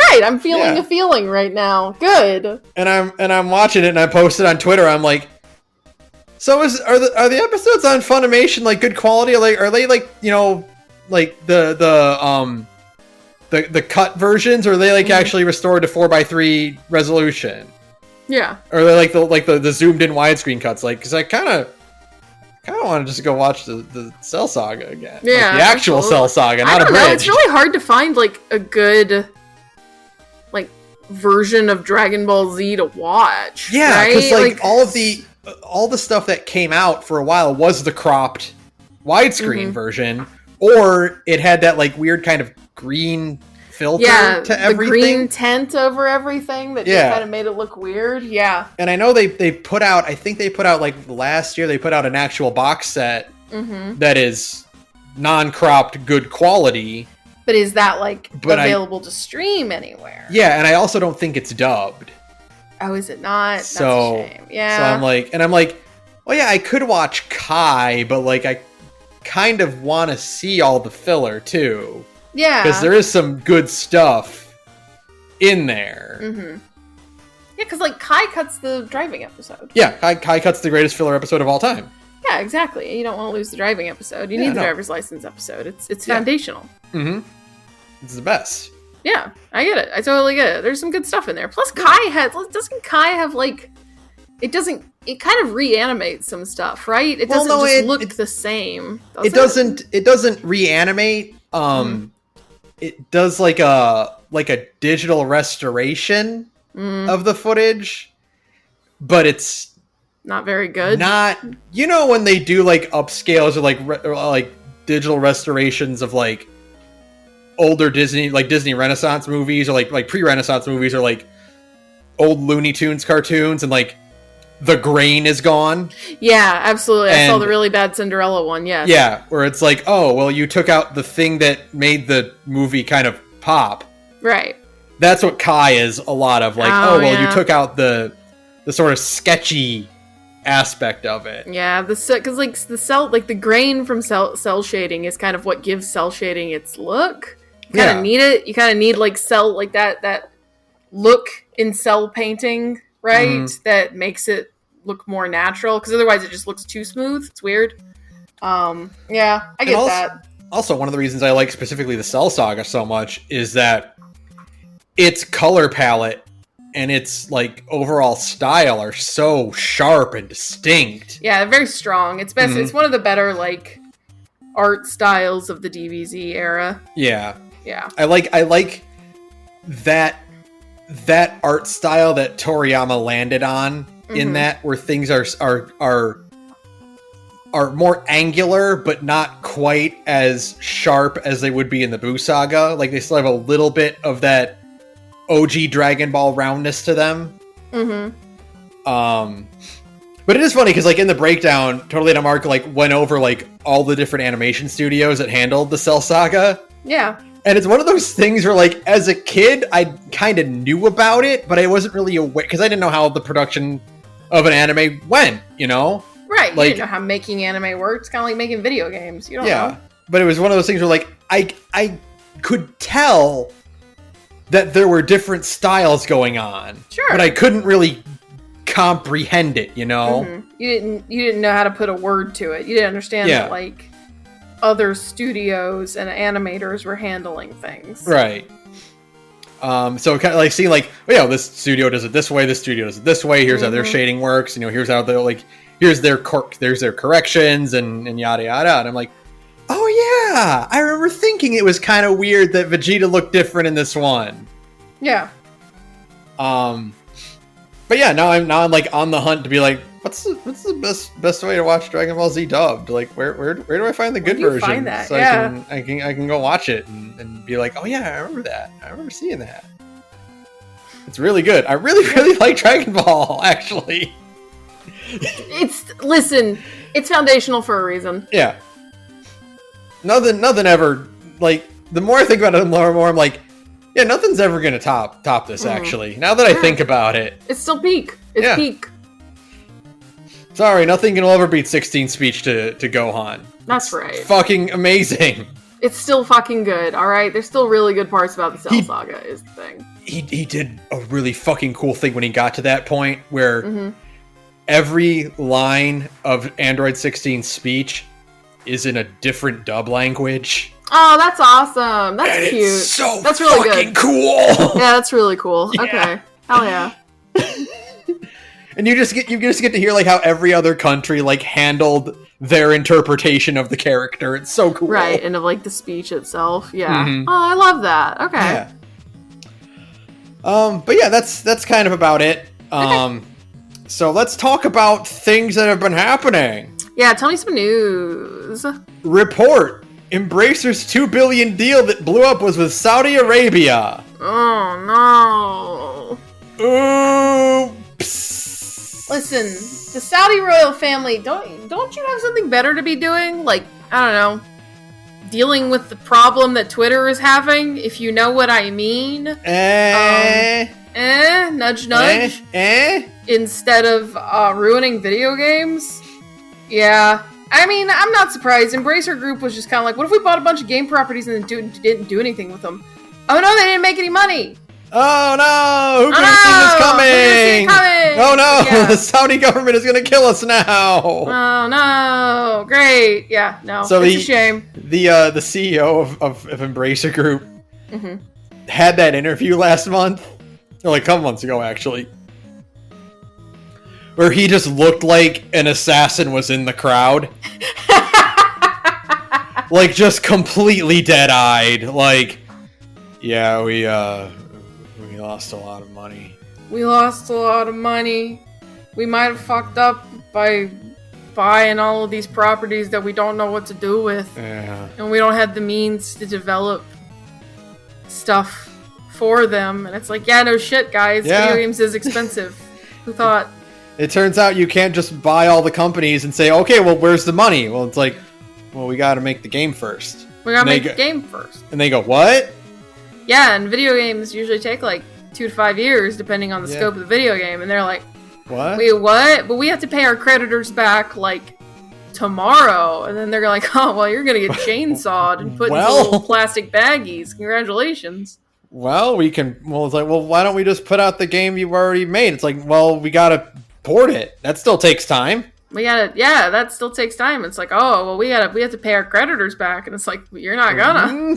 right, I'm feeling a feeling right now. Good. And I'm watching it, and I posted on Twitter. I'm like, so are the episodes on Funimation like good quality? Like, are they like, you know, like the cut versions, or are they like actually restored to 4:3 resolution? Yeah. Or are they like the zoomed in widescreen cuts? Like, because I kind of want to just go watch the Cell Saga again. Yeah, like the actual Cell Saga, not a bridge. It's really hard to find like a good like version of Dragon Ball Z to watch. Yeah, because right? like all the stuff that came out for a while was the cropped widescreen version, or it had that like weird kind of green filter to everything. The green tint over everything that just kind of made it look weird. Yeah. And I know they put out, I think they put out like last year, they put out an actual box set that is non-cropped good quality. But is that like available to stream anywhere? Yeah, and I also don't think it's dubbed. Oh, is it not? That's so, a shame. Yeah. So I'm like, well, yeah, I could watch Kai, but like I kind of want to see all the filler too. Yeah. Because there is some good stuff in there. Yeah, because like Kai cuts the driving episode. Yeah, Kai cuts the greatest filler episode of all time. Yeah, exactly. You don't want to lose the driving episode. You need the driver's license episode. It's foundational. It's the best. Yeah, I get it. I totally get it. There's some good stuff in there. Plus, doesn't Kai have like, it kind of reanimates some stuff, right? It doesn't look the same. It doesn't reanimate. It does like a digital restoration of the footage, but it's not very good. Not, you know, when they do like upscales or like digital restorations of like older Disney Renaissance movies, or like pre-Renaissance movies, or like old Looney Tunes cartoons, and like the grain is gone. Yeah, absolutely. I saw the really bad Cinderella one. Yes. Yeah, where it's like, oh, well, you took out the thing that made the movie kind of pop. Right. That's what Kai is a lot of. Like, you took out the sort of sketchy aspect of it. Yeah, because like the cell, like the grain from cell shading is kind of what gives cell shading its look. You kind of need it. You kind of need like cell, like that look in cell painting, right? That makes it look more natural, because otherwise it just looks too smooth. It's weird. Yeah, I get that. Also, one of the reasons I like specifically the Cell Saga so much is that its color palette and its like overall style are so sharp and distinct. Yeah, very strong. It's best. It's one of the better like art styles of the DBZ era. Yeah. Yeah. I like that art style that Toriyama landed on in that, where things are more angular but not quite as sharp as they would be in the Buu Saga. Like they still have a little bit of that OG Dragon Ball roundness to them. But it is funny because like in the breakdown, Totally Not Mark like went over like all the different animation studios that handled the Cell Saga. Yeah. And it's one of those things where, like, as a kid, I kind of knew about it, but I wasn't really aware, because I didn't know how the production of an anime went, you know? Right, like, you didn't know how making anime works. It's kind of like making video games. You don't know. But it was one of those things where, like, I could tell that there were different styles going on. Sure. But I couldn't really comprehend it, you know? You didn't know how to put a word to it. You didn't understand that, like, other studios and animators were handling things. Right. So kind of like seeing like, this studio does it this way, this studio does it this way, here's how their shading works, here's how they're like, here's their corrections and yada yada. And I'm like, oh yeah, I remember thinking it was kind of weird that Vegeta looked different in this one. Yeah. But yeah, now I'm like on the hunt to be like, what's the best way to watch Dragon Ball Z dubbed? Like, where do I find the good version? Find that? So I can go watch it and be like, oh yeah, I remember that. I remember seeing that. It's really good. I really like Dragon Ball, actually. It's foundational for a reason. Yeah. Nothing ever, like, the more I think about it, the more I'm like, yeah, nothing's ever gonna top this, actually. Now that I think about it. It's still peak. It's peak. Sorry, nothing can ever beat 16 speech to Gohan. That's right. Fucking amazing. It's still fucking good, alright? There's still really good parts about the Cell Saga, is the thing. He did a really fucking cool thing when he got to that point where every line of Android 16's speech is in a different dub language. Oh, that's awesome. That's cute. So that's really fucking good. Cool. Yeah, that's really cool. Yeah. Okay. Hell yeah. And you just get to hear like how every other country like handled their interpretation of the character. It's so cool. Right, and of like the speech itself. Yeah. Oh, I love that. Okay. Yeah. But yeah, that's kind of about it. So let's talk about things that have been happening. Yeah, tell me some news. Report. Embracer's $2 billion deal that blew up was with Saudi Arabia. Oh no. Oops. Listen, the Saudi royal family, don't you have something better to be doing? Like, I don't know, dealing with the problem that Twitter is having, if you know what I mean. Nudge nudge. Instead of ruining video games. Yeah. I mean, I'm not surprised. Embracer Group was just kind of like, what if we bought a bunch of game properties and then didn't do anything with them? Oh no, they didn't make any money. Oh no! Who could have seen this coming? Oh no! Yeah. The Saudi government is going to kill us now. Oh no! Great. Yeah. No. So it's a shame. The CEO of Embracer Group had that interview last month, or like a couple months ago, actually, where he just looked like an assassin was in the crowd, like just completely dead-eyed. Like, yeah, we lost a lot of money. We lost a lot of money. We might have fucked up by buying all of these properties that we don't know what to do with. Yeah. And we don't have the means to develop stuff for them. And it's like, yeah, no shit, guys. Yeah. Video games is expensive. Who thought? It turns out you can't just buy all the companies and say, okay, well, where's the money? Well, it's like, well, we got to make the game first. We got to make the game first. And they go, what? Yeah, and video games usually take like 2 to 5 years, depending on the scope of the video game. And they're like, what? Wait, what? But we have to pay our creditors back like tomorrow. And then they're like, oh, well, you're going to get chainsawed and put into little plastic baggies. Congratulations. Well, it's like, well, why don't we just put out the game you've already made? It's like, well, we got to port it. That still takes time. That still takes time. It's like, oh, well, we have to pay our creditors back. And it's like, you're not gonna.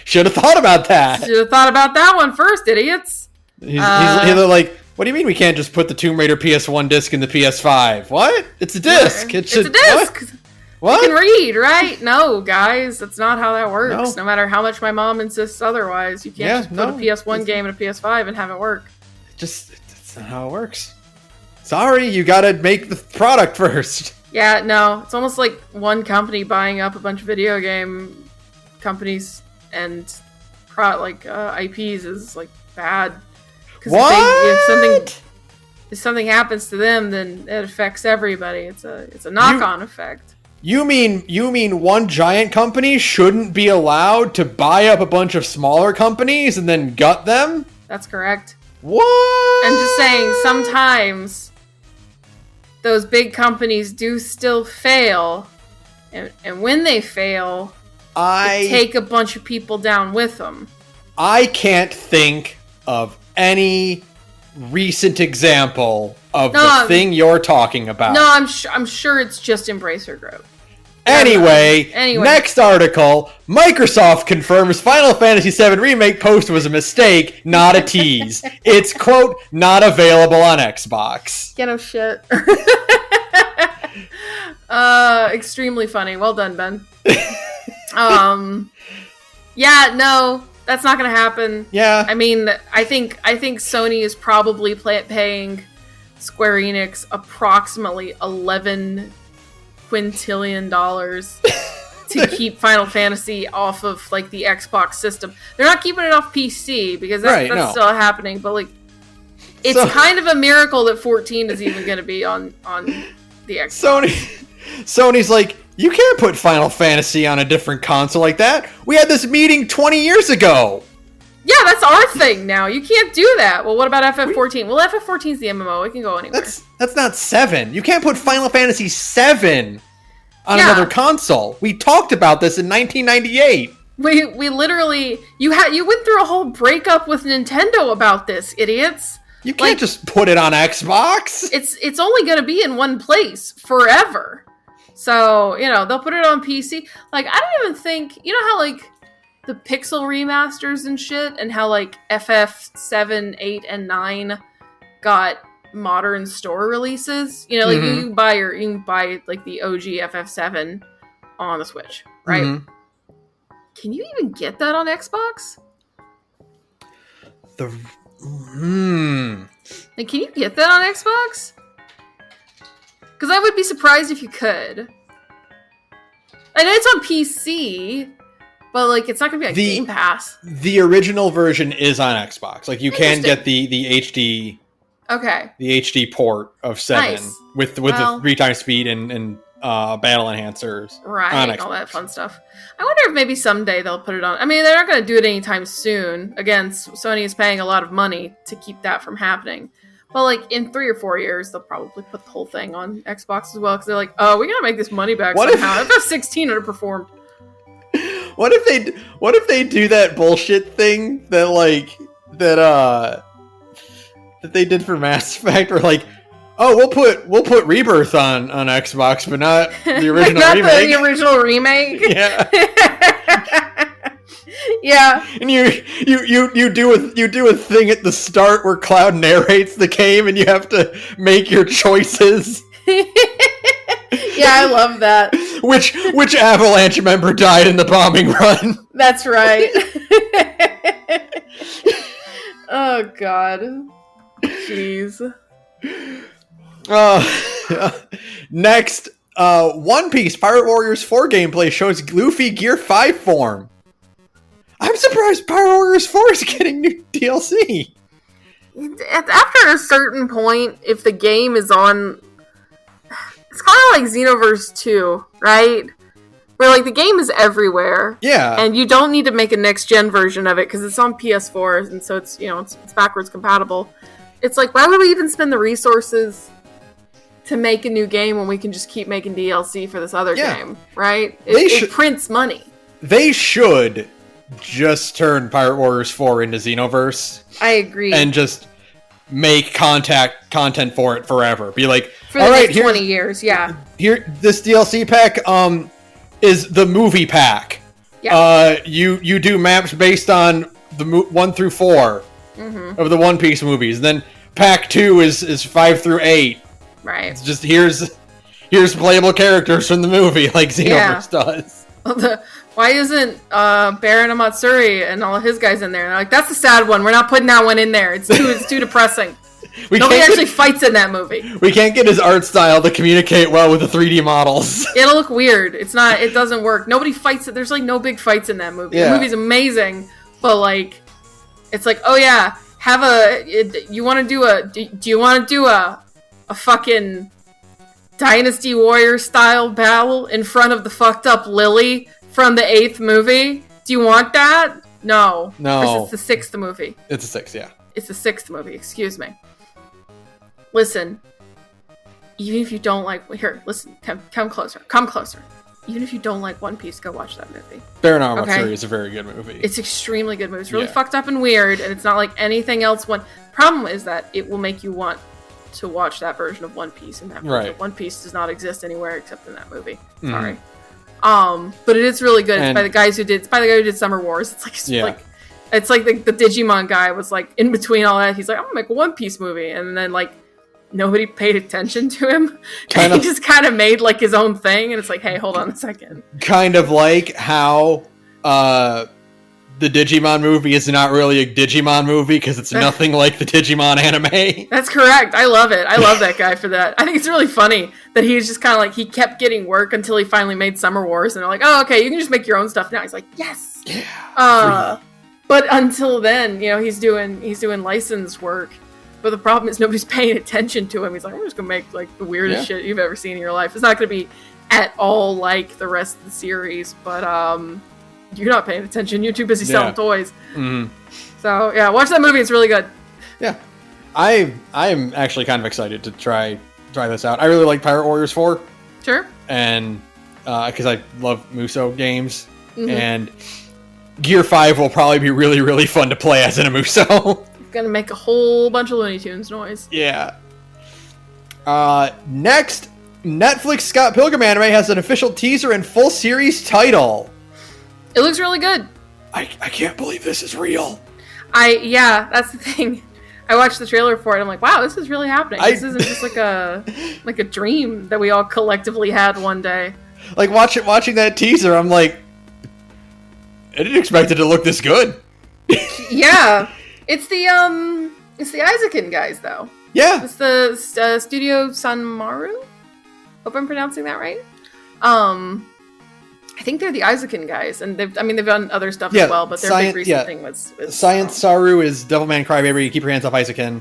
Should have thought about that. Should have thought about that one first, idiots. He's like, what do you mean we can't just put the Tomb Raider PS1 disc in the PS5? What? It's a disc. It's a disc. What? You can read, right? No, guys, that's not how that works. No matter how much my mom insists otherwise, you can't just put a PS1 game in a PS5 and have it work. That's not how it works. Sorry, you gotta make the product first. Yeah, no, it's almost like one company buying up a bunch of video game companies and IPs is like bad. What? If something happens to them, then it affects everybody. It's a knock-on effect. You mean one giant company shouldn't be allowed to buy up a bunch of smaller companies and then gut them? That's correct. What? I'm just saying, sometimes those big companies do still fail, and when they fail, they take a bunch of people down with them. I can't think of any recent example of the thing you're talking about. No, I'm sure it's just Embracer Group. Anyway, next article. Microsoft confirms Final Fantasy VII Remake post was a mistake, not a tease. It's, quote, not available on Xbox. Yeah, no shit. Extremely funny. Well done, Ben. Yeah, no, that's not gonna happen. Yeah. I mean, I think Sony is probably paying Square Enix approximately $11 quintillion to keep Final Fantasy off of like the Xbox system. They're not keeping it off PC because that's still happening, but like it's kind of a miracle that 14 is even going to be on the Xbox. Sony's like, you can't put Final Fantasy on a different console like that. We had this meeting 20 years ago. Yeah, that's our thing now. You can't do that. Well, what about FF14? Well, FF14 is the MMO. It can go anywhere. That's not 7. You can't put Final Fantasy 7 on another console. We talked about this in 1998. We literally you went through a whole breakup with Nintendo about this, idiots. You can't just put it on Xbox. It's only going to be in one place forever. So, they'll put it on PC. Like, I don't even think, how like the pixel remasters and shit, and how like FF7, 8, and 9 got modern store releases. You can buy like the OG FF7 on the Switch, right? Mm-hmm. Can you even get that on Xbox? Like, can you get that on Xbox? Because I would be surprised if you could. I know it's on PC, but like it's not gonna be like Game Pass. The original version is on Xbox. Like you can get the HD. Okay. The HD port of 7 with the 3x speed and battle enhancers. Right, on Xbox. All that fun stuff. I wonder if maybe someday they'll put it on. I mean, they're not going to do it anytime soon. Again, Sony is paying a lot of money to keep that from happening. But like in 3 or 4 years, they'll probably put the whole thing on Xbox as well because they're like, oh, we got to make this money back somehow. FF16 underperformed. What if they do that bullshit thing that they did for Mass Effect, or like, oh, we'll put Rebirth on Xbox, but not the original not remake. The original remake. Yeah. Yeah. And you do a thing at the start where Cloud narrates the game, and you have to make your choices. Yeah, I love that. Which Avalanche member died in the bombing run? That's right. Oh God. Jeez. Next, One Piece Pirate Warriors 4 gameplay shows Luffy Gear 5 form. I'm surprised Pirate Warriors 4 is getting new DLC. After a certain point, if the game is on... It's kind of like Xenoverse 2, right? Where like the game is everywhere. Yeah. And you don't need to make a next-gen version of it because it's on PS4, and so it's, it's backwards compatible. It's like, why would we even spend the resources to make a new game when we can just keep making DLC for this other game, right? It prints money. They should just turn Pirate Warriors 4 into Xenoverse. I agree. And just make content for it forever. Be like, for the next 20 years, yeah. Here, this DLC pack is the movie pack. Yeah. You do maps based on the 1 through 4 of the One Piece movies. And then pack 2 is 5 through 8. Right. It's just here's playable characters from the movie like Xenoverse does. Why isn't Baron Amatsuri and all of his guys in there? And they're like, that's the sad one. We're not putting that one in there. It's too depressing. Nobody actually fights in that movie. We can't get his art style to communicate well with the 3D models. It'll look weird. It doesn't work. Nobody fights it. There's like no big fights in that movie. Yeah. The movie's amazing, but like, it's like, oh yeah, do you want to do a fucking Dynasty Warrior style battle in front of the fucked up Lily from the 8th movie? Do you want that? No. This is the 6th movie. It's the 6th, yeah. It's the 6th movie, excuse me. Listen, even if you don't like... Here, listen, come closer. Come closer. Even if you don't like One Piece, go watch that movie. Baron Amatsuri is a very good movie. It's extremely good movie. It's really fucked up and weird, and it's not like anything else. Problem is that it will make you want to watch that version of One Piece in that movie. Right. One Piece does not exist anywhere except in that movie. Sorry. But it is really good. It's by the guy who did Summer Wars. It's like the Digimon guy was like in between all that. He's like, I'm gonna make a One Piece movie, and then like nobody paid attention to him. He just kind of made like his own thing, and it's like, hey, hold on a second. Kind of like how the Digimon movie is not really a Digimon movie because it's nothing like the Digimon anime. That's correct. I love it. I love that guy for that. I think it's really funny that he's just kind of like, he kept getting work until he finally made Summer Wars, and they're like, oh, okay, you can just make your own stuff now. He's like, yes. Yeah. But until then, he's doing licensed work. But the problem is nobody's paying attention to him. He's like, I'm just gonna make like the weirdest shit you've ever seen in your life. It's not gonna be at all like the rest of the series, but you're not paying attention. You're too busy selling toys. Mm-hmm. So yeah, watch that movie. It's really good. Yeah, I'm actually kind of excited to try this out. I really like Pirate Warriors 4. Sure. And because I love Muso games, and Gear 5 will probably be really, really fun to play as in a Muso. Gonna make a whole bunch of Looney Tunes noise. Yeah. Next, Netflix Scott Pilgrim anime has an official teaser and full series title. It looks really good. I can't believe this is real. Yeah, that's the thing. I watched the trailer for it. I'm like, wow, this is really happening. This isn't just like a dream that we all collectively had one day. Like watching that teaser, I'm like, I didn't expect it to look this good. Yeah, it's the Isaacin guys though. Yeah, it's the Studio Sanmaru. Hope I'm pronouncing that right. I think they're the Isaacin guys, and they've done other stuff as well, but their big recent thing was Science Saru is Devilman Crybaby. Keep your hands off Isaacin.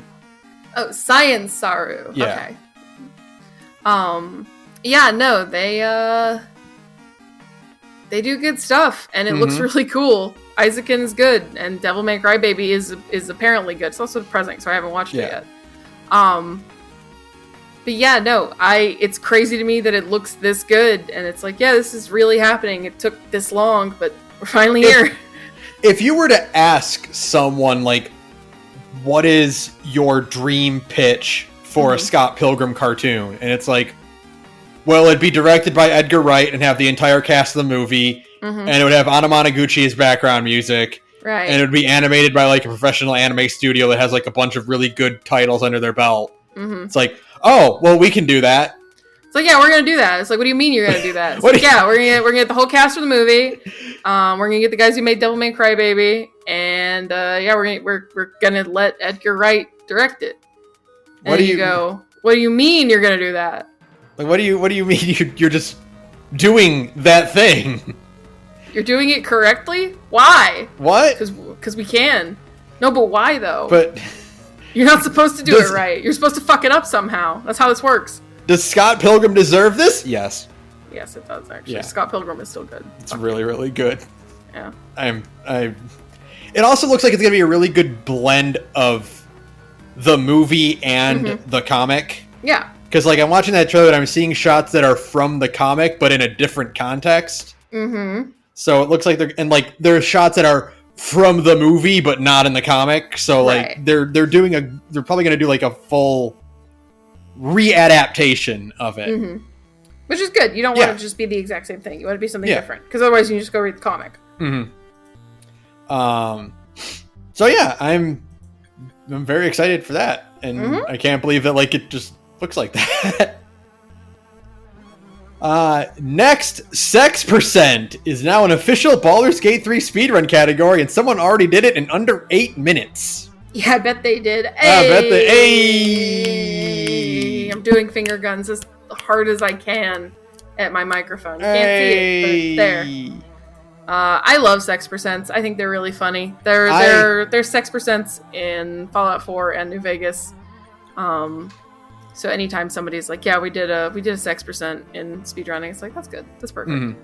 Oh, Science Saru. Yeah. Okay. Yeah, no, they do good stuff, and it looks really cool. Isaacin is good, and Devilman Crybaby is apparently good. It's also present, so I haven't watched it yet. But yeah, no, it's crazy to me that it looks this good, and it's like, yeah, this is really happening. It took this long, but we're finally here. If you were to ask someone, like, what is your dream pitch for a Scott Pilgrim cartoon? And it's like, well, it'd be directed by Edgar Wright and have the entire cast of the movie, and it would have Anamanaguchi as background music. Right. And it would be animated by, like, a professional anime studio that has, like, a bunch of really good titles under their belt. It's like, oh, well, we can do that. It's like, yeah, we're gonna do that. It's like, what do you mean you're gonna do that? It's like, yeah, we're gonna get the whole cast for the movie. We're gonna get the guys who made Devilman Crybaby, and yeah, we're gonna let Edgar Wright direct it. And you go, what do you mean you're gonna do that? Like, what do you mean you're just doing that thing? You're doing it correctly? Why? What? Because we can. No, but why though? But you're not supposed to do it right. You're supposed to fuck it up somehow. That's how this works. Does Scott Pilgrim deserve this? Yes. Yes, it does, actually. Yeah. Scott Pilgrim is still good. It's really, really good. Yeah. It also looks like it's going to be a really good blend of the movie and the comic. Yeah. Because, like, I'm watching that trailer and I'm seeing shots that are from the comic, but in a different context. So it looks like there are shots that are from the movie, but not in the comic. So, like, they're probably going to do, like, a full readaptation of it. Which is good. You don't want it to just be the exact same thing. You want it to be something different. Because otherwise you just go read the comic. So yeah, I'm very excited for that. And I can't believe that, like, it just looks like that. Next, Sex Percent is now an official Baldur's Gate 3 speedrun category, and someone already did it in under 8 minutes. Yeah, I bet they did. I'm doing finger guns as hard as I can at my microphone. You can't see it, but there. I love Sex Percents. I think they're really funny. They're Sex Percents in Fallout 4 and New Vegas. So anytime somebody's like, yeah, we did a Sex Percent in speedrunning, it's like, that's good. That's perfect.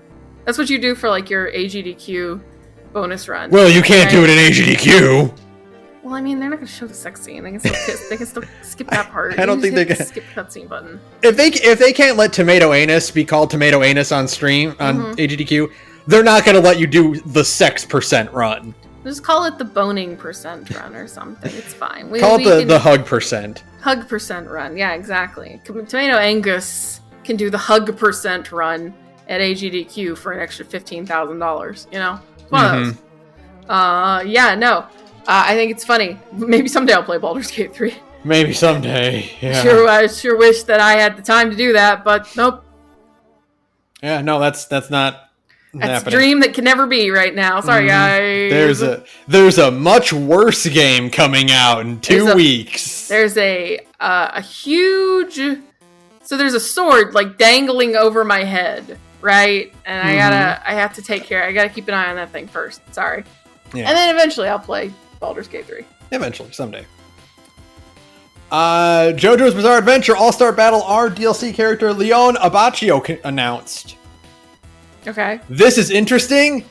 That's what you do for, like, your AGDQ bonus run. Well, you can't do it in AGDQ. Well, I mean, they're not going to show the sex scene. They can still kiss. They can still skip that part. I don't think they can skip the cutscene button. If they can't let Tomato Anus be called Tomato Anus on stream on AGDQ, they're not going to let you do the Sex Percent run. Just call it the boning percent run or something. It's fine. Call it the hug percent. Hug percent run. Yeah, exactly. Tomato Angus can do the hug percent run at AGDQ for an extra $15,000. You know, one of those. Yeah, no. I think it's funny. Maybe someday I'll play Baldur's Gate 3. Maybe someday. Yeah. I sure wish that I had the time to do that, but nope. Yeah, no, that's not. That's a dream that can never be right now. Sorry, guys. There's a much worse game coming out in 2 weeks. There's a huge. So there's a sword, like, dangling over my head, right? And I have to take care. I gotta keep an eye on that thing first. Sorry. Yeah. And then eventually I'll play Baldur's Gate 3. Eventually, someday. JoJo's Bizarre Adventure All-Star Battle R DLC character Leon Abacchio announced. Okay. This is interesting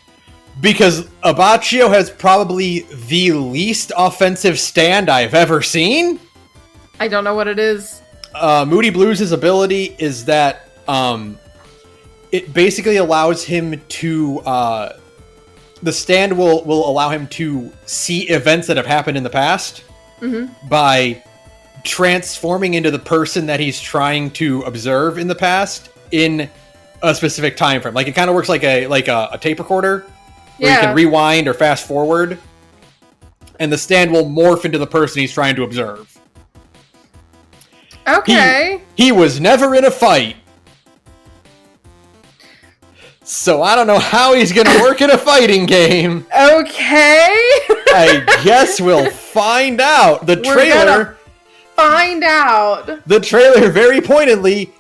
Because Abacchio has probably the least offensive stand I've ever seen. I don't know what it is. Moody Blues' ability is that it basically allows him to... the stand will allow him to see events that have happened in the past by transforming into the person that he's trying to observe in the past in a specific time frame. Like, it kind of works like a tape recorder where you can rewind or fast forward, and the stand will morph into the person he's trying to observe. Okay. He was never in a fight. So I don't know how he's going to work in a fighting game. Okay. I guess we'll find out. The trailer very pointedly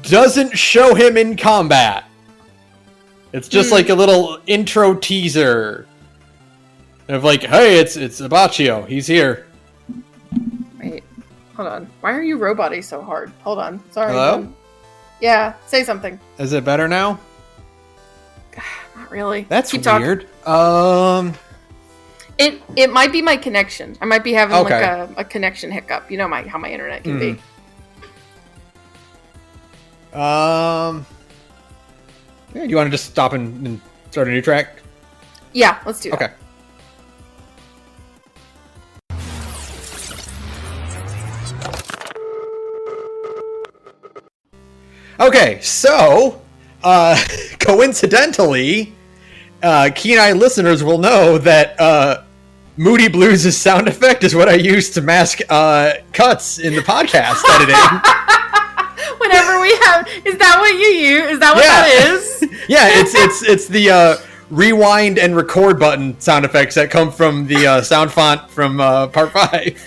doesn't show him in combat. It's just like a little intro teaser of like, hey, it's Abacchio. He's here. Wait, hold on. Why are you robot-y so hard? Hold on. Sorry. Hello? Yeah, say something. Is it better now? Not really. That's Keep weird. Talking. It might be my connection. I might be having like a connection hiccup. You know how my internet can be. Yeah, do you want to just stop and start a new track? Yeah, let's do that. Okay. Okay, so, coincidentally, keen-eyed listeners will know that Moody Blues' sound effect is what I use to mask cuts in the podcast editing. Whenever we have, is that what you use? Is that what that is? Yeah, it's the rewind and record button sound effects that come from the sound font from part 5.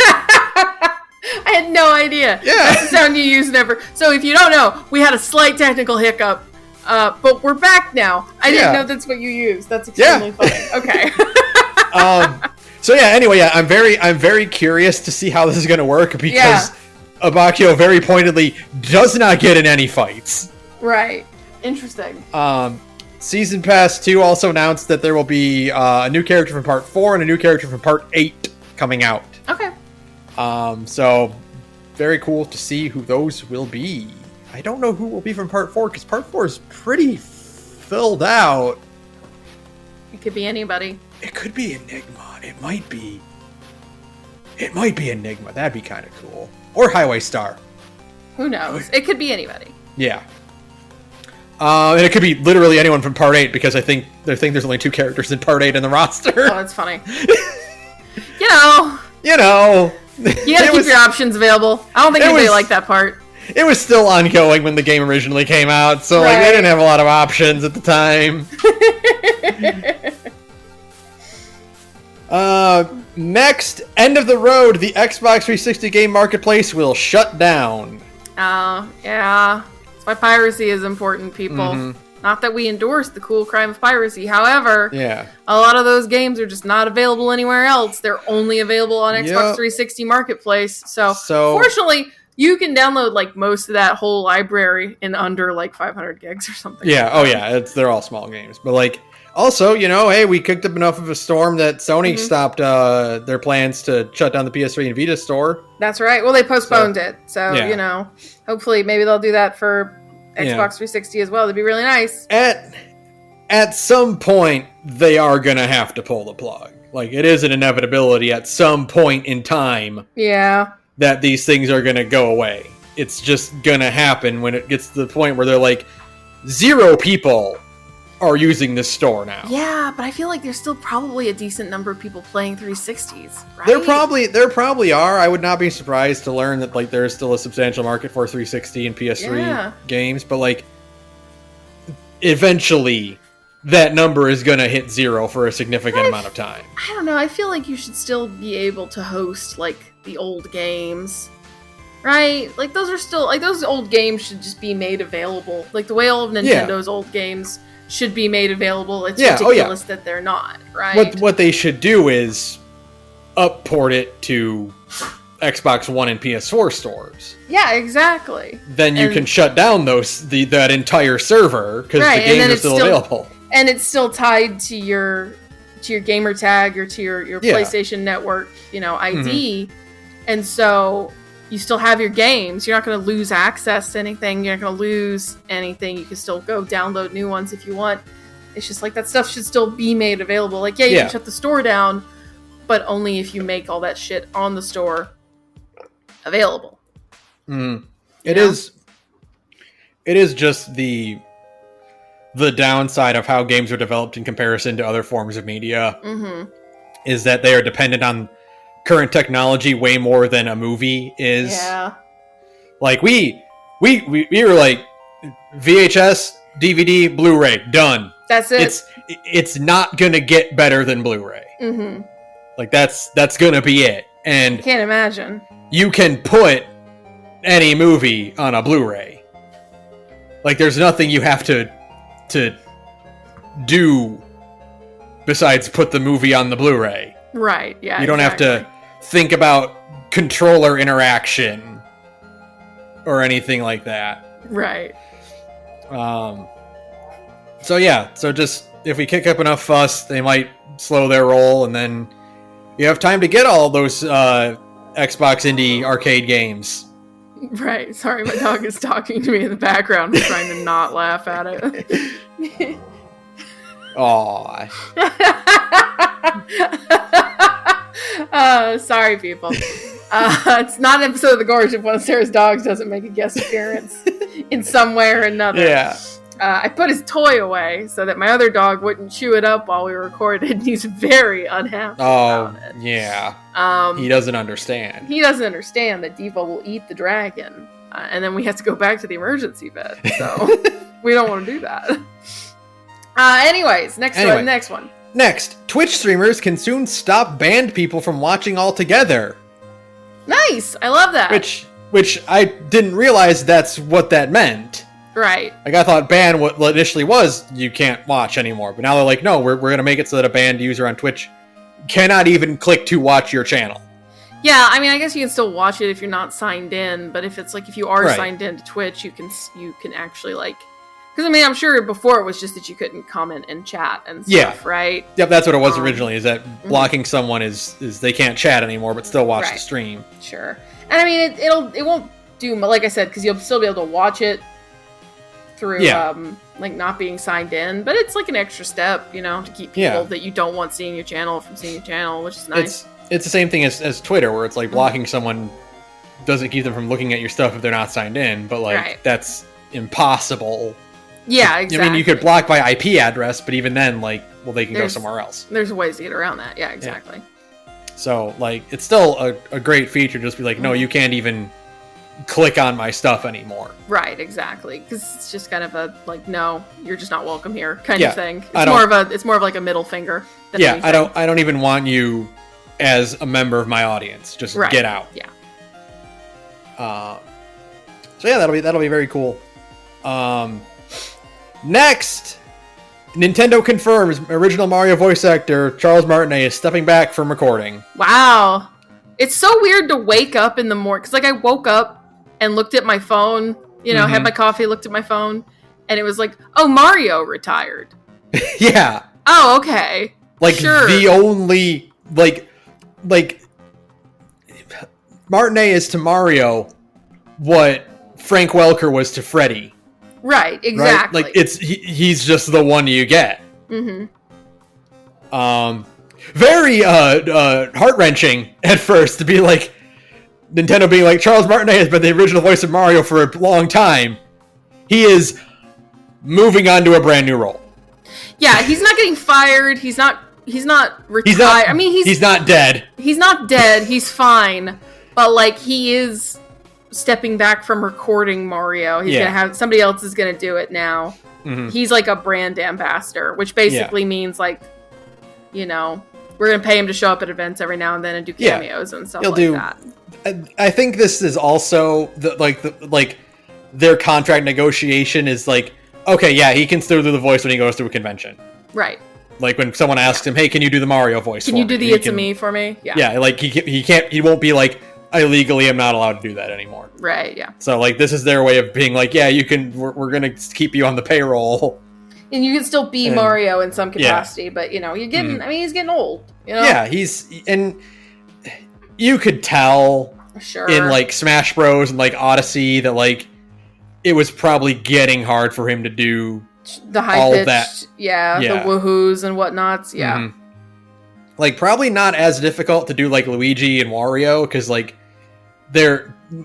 I had no idea. Yeah. That's the sound you use never. So if you don't know, we had a slight technical hiccup, but we're back now. I didn't know that's what you use. That's extremely funny. Okay. So yeah, anyway, I'm very curious to see how this is going to work because Abacchio very pointedly does not get in any fights. Right. Interesting. Season Pass 2 also announced that there will be a new character from Part 4 and a new character from Part 8 coming out. Okay. So very cool to see who those will be. I don't know who will be from Part 4 because Part 4 is pretty filled out. It could be anybody. It could be Enigma. It might be Enigma. That'd be kind of cool. Or Highway Star. Who knows? It could be anybody. Yeah. And it could be literally anyone from Part 8 because I think there's only 2 characters in Part 8 in the roster. Oh, that's funny. You know. You gotta keep your options available. I don't think anybody liked that part. It was still ongoing when the game originally came out, so like they didn't have a lot of options at the time. Next, end of the road, the Xbox 360 game marketplace will shut down. Oh, yeah. That's why piracy is important, people. Mm-hmm. Not that we endorse the cool crime of piracy. However, a lot of those games are just not available anywhere else. They're only available on Xbox 360 Marketplace. So fortunately, you can download like most of that whole library in under like 500 gigs or something. Yeah. Oh, yeah. They're all small games. But like, also, hey, we kicked up enough of a storm that Sony stopped their plans to shut down the PS3 and Vita store. That's right. Well, they postponed it. So, hopefully maybe they'll do that for Xbox 360 as well. That'd be really nice. At some point, they are going to have to pull the plug. Like, it is an inevitability at some point in time. Yeah. That these things are going to go away. It's just going to happen when it gets to the point where they're like, 0 people are using this store now. Yeah, but I feel like there's still probably a decent number of people playing 360s, right? There probably are. I would not be surprised to learn that like there is still a substantial market for 360 and PS3 games, but like eventually that number is going to hit 0 for a significant amount of time. I don't know. I feel like you should still be able to host like the old games. Right? Like those are still like those old games should just be made available. Like the way all of Nintendo's old games should be made available. It's ridiculous that they're not, right? What they should do is upport it to Xbox One and PS4 stores. Yeah, exactly. Then you can shut down that entire server because the game is still available. and it's still tied to your gamer tag or to your PlayStation Network, ID. And so you still have your games. You're not going to lose access to anything. You're not going to lose anything. You can still go download new ones if you want. It's just like that stuff should still be made available. Like, you can shut the store down, but only if you make all that shit on the store available. It is just the downside of how games are developed in comparison to other forms of media is that they are dependent on current technology way more than a movie is. Yeah. Like we were like VHS, DVD, Blu-ray, done. That's it. It's not gonna get better than Blu-ray. Like that's gonna be it. And can't imagine. You can put any movie on a Blu-ray. Like there's nothing you have to do besides put the movie on the Blu-ray. Right, yeah. You don't have to think about controller interaction or anything like that. Right. So just if we kick up enough fuss, they might slow their roll, and then you have time to get all those Xbox indie arcade games. Right. Sorry, my dog is talking to me in the background. I'm trying to not laugh at it. Aww. Sorry, people. It's not an episode of The Gorge if one of Sarah's dogs doesn't make a guest appearance in some way or another. Yeah. I put his toy away so that my other dog wouldn't chew it up while we recorded. He's very unhappy about it. Yeah. He doesn't understand. He doesn't understand that Diva will eat the dragon. And then we have to go back to the emergency vet. So we don't want to do that. Anyways, next one. Next, Twitch streamers can soon stop banned people from watching altogether. Nice! I love that. Which I didn't realize that's what that meant. Right. Like, I thought ban what initially was you can't watch anymore. But now they're like, no, we're going to make it so that a banned user on Twitch cannot even click to watch your channel. Yeah, I mean, I guess you can still watch it if you're not signed in. But if it's like, if you are signed in to Twitch, you can actually, like... Because, I mean, I'm sure before it was just that you couldn't comment and chat and stuff, right? Yep, that's what it was originally, is that blocking someone is they can't chat anymore, but still watch the stream. Sure. And, I mean, it won't do... Like I said, because you'll still be able to watch it through like not being signed in, but it's like an extra step, to keep people that you don't want seeing your channel from seeing your channel, which is nice. It's the same thing as Twitter, where it's like blocking someone doesn't keep them from looking at your stuff if they're not signed in, but like that's impossible. Yeah, exactly. I mean, you could block by IP address, but even then, like, well, they can go somewhere else. There's ways to get around that. Yeah, exactly. Yeah. So, like, it's still a great feature. Just be like, no, you can't even click on my stuff anymore. Right, exactly. Because it's just kind of a like, no, you're just not welcome here kind of thing. It's more of like a middle finger. Yeah, I don't even want you as a member of my audience. Just get out. Yeah. So yeah, that'll be very cool. Next, Nintendo confirms original Mario voice actor Charles Martinet is stepping back from recording. Wow. It's so weird to wake up in the morning. Because, like, I woke up and looked at my phone, had my coffee, looked at my phone, and it was like, oh, Mario retired. Yeah. Oh, okay. Like, sure. The only, like, Martinet is to Mario what Frank Welker was to Freddy. Right, exactly. Right? Like, he's just the one you get. Mm-hmm. Very heart-wrenching at first to be like, Nintendo being like, Charles Martinet has been the original voice of Mario for a long time. He is moving on to a brand new role. Yeah, he's not getting fired. He's not retired. He's not dead. He's not dead. He's fine. But, like, he is stepping back from recording Mario. He's gonna have somebody else is gonna do it now. Mm-hmm. He's like a brand ambassador, which basically means like, we're gonna pay him to show up at events every now and then and do cameos and stuff that. I think this is also their contract negotiation is like, okay, yeah, he can still do the voice when he goes to a convention. Right. Like when someone asks him, hey, can you do the Mario voice for me? Can you do the It's a Me for me? Yeah. Yeah, like he won't be like, I legally am not allowed to do that anymore. Right, yeah. So, like, this is their way of being like, yeah, you can, we're going to keep you on the payroll. And you can still be Mario in some capacity, but you're getting. I mean, he's getting old. Yeah, and you could tell in like Smash Bros. And like Odyssey that like it was probably getting hard for him to do the high pitched, the woohoos and whatnots. Yeah, like probably not as difficult to do like Luigi and Wario because like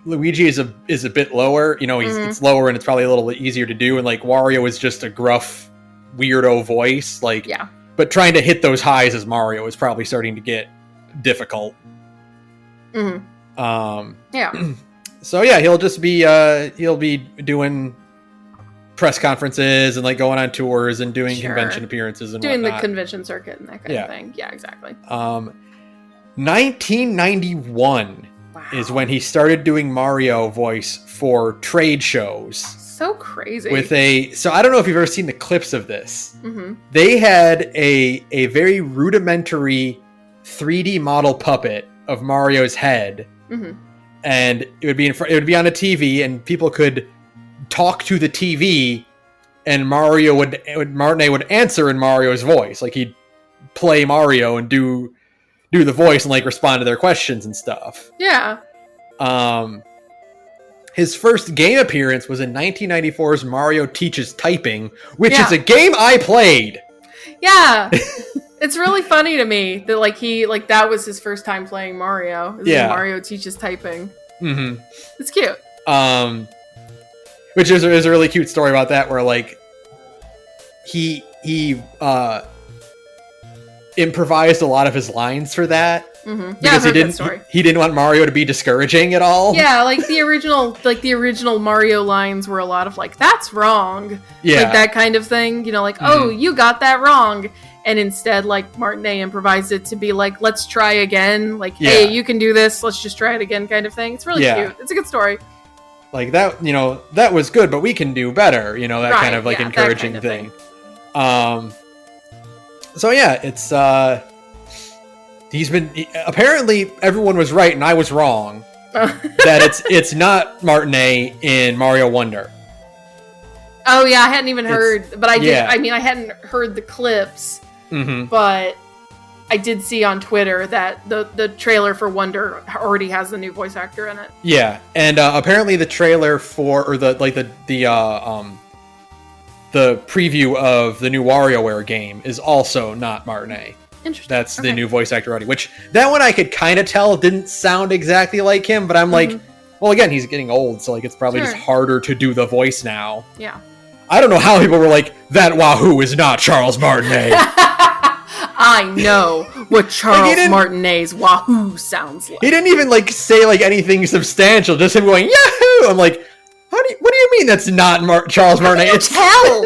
Luigi is a bit lower. It's lower and it's probably a little bit easier to do, and like Wario is just a gruff weirdo voice. Like but trying to hit those highs as Mario is probably starting to get difficult. So yeah, he'll just be he'll be doing press conferences and like going on tours and doing convention appearances and doing whatnot. The convention circuit and that kind of thing. Yeah, exactly. 1991 is when he started doing Mario voice for trade shows. So crazy. So I don't know if you've ever seen the clips of this. They had a very rudimentary 3D model puppet of Mario's head, and it would be on a TV, and people could talk to the TV, and Martinet would answer in Mario's voice. Like he'd play Mario and do the voice and like respond to their questions and stuff. Yeah. His first game appearance was in 1994's Mario Teaches Typing, which is a game I played. Yeah. It's really funny to me that like that was his first time playing Mario. Mario Teaches Typing. It's cute. Which is a really cute story about that, where like he improvised a lot of his lines for that. Because he didn't want Mario to be discouraging at all. Yeah, like the original Mario lines were a lot of like, that's wrong. Yeah. Like that kind of thing. Oh, you got that wrong. And instead, like, Martinet improvised it to be like, let's try again. Like, hey, you can do this. Let's just try it again kind of thing. It's really cute. It's a good story. Like that, that was good, but we can do better. That kind of like encouraging thing. So yeah, it's apparently everyone was right and I was wrong that it's not Martinet in Mario Wonder. Oh yeah, I hadn't even heard, but I did. Yeah. I mean, I hadn't heard the clips, but I did see on Twitter that the trailer for Wonder already has the new voice actor in it. Yeah, and apparently the trailer the preview of the new WarioWare game is also not Martinet. Interesting. That's the new voice actor already. Which that one I could kind of tell didn't sound exactly like him, but I'm like, well, again, he's getting old, so like it's probably just harder to do the voice now. Yeah. I don't know how people were like, that Wahoo is not Charles Martinet. I know what Charles Martinet's Wahoo sounds like. He didn't even like say like anything substantial, just him going, Yahoo! I'm like, what do you mean that's not Charles Martinet? It's hell.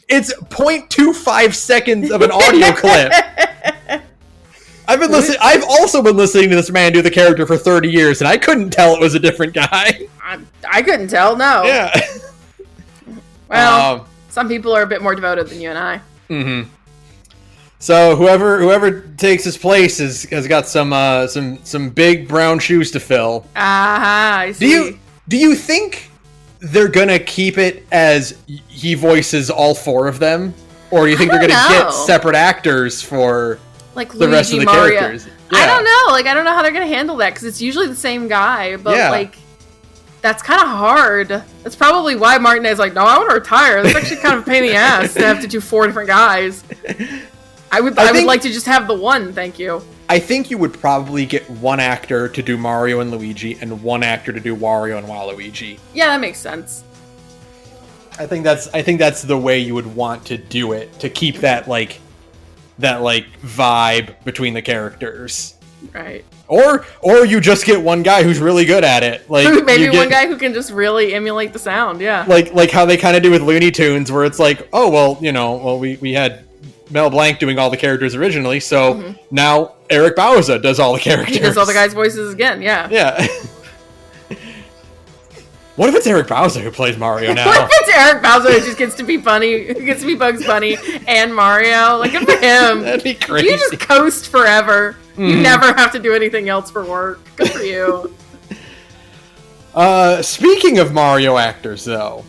It's 0.25 seconds of an audio clip. I've also been listening to this man do the character for 30 years, and I couldn't tell it was a different guy. I couldn't tell, no. Yeah. Well, some people are a bit more devoted than you and I. So whoever takes his place has got some big brown shoes to fill. I see. Do you think they're gonna keep it as he voices all four of them, or do you think they're gonna get separate actors for like the rest of the characters? Yeah. I don't know. Like I don't know how they're gonna handle that because it's usually the same guy, but like. That's kind of hard. That's probably why Martinet's like, no, I want to retire. That's actually kind of a pain in the ass to have to do 4 different guys. I would like to just have the one, thank you. I think you would probably get one actor to do Mario and Luigi and one actor to do Wario and Waluigi. Yeah, that makes sense. I think that's the way you would want to do it, to keep that vibe between the characters. Right. Or you just get one guy who's really good at it. Like maybe one guy who can just really emulate the sound, yeah. Like how they kind of do with Looney Tunes, where it's like, oh well, we had Mel Blanc doing all the characters originally, so now Eric Bauza does all the characters. He does all the guys' voices again, yeah. Yeah. What if it's Eric Bauza who plays Mario now? What if it's Eric Bauza who just gets to be funny, who gets to be Bugs Bunny and Mario? Like, good for him. That'd be crazy. You just coast forever. You never have to do anything else for work. Good for you. Speaking of Mario actors, though,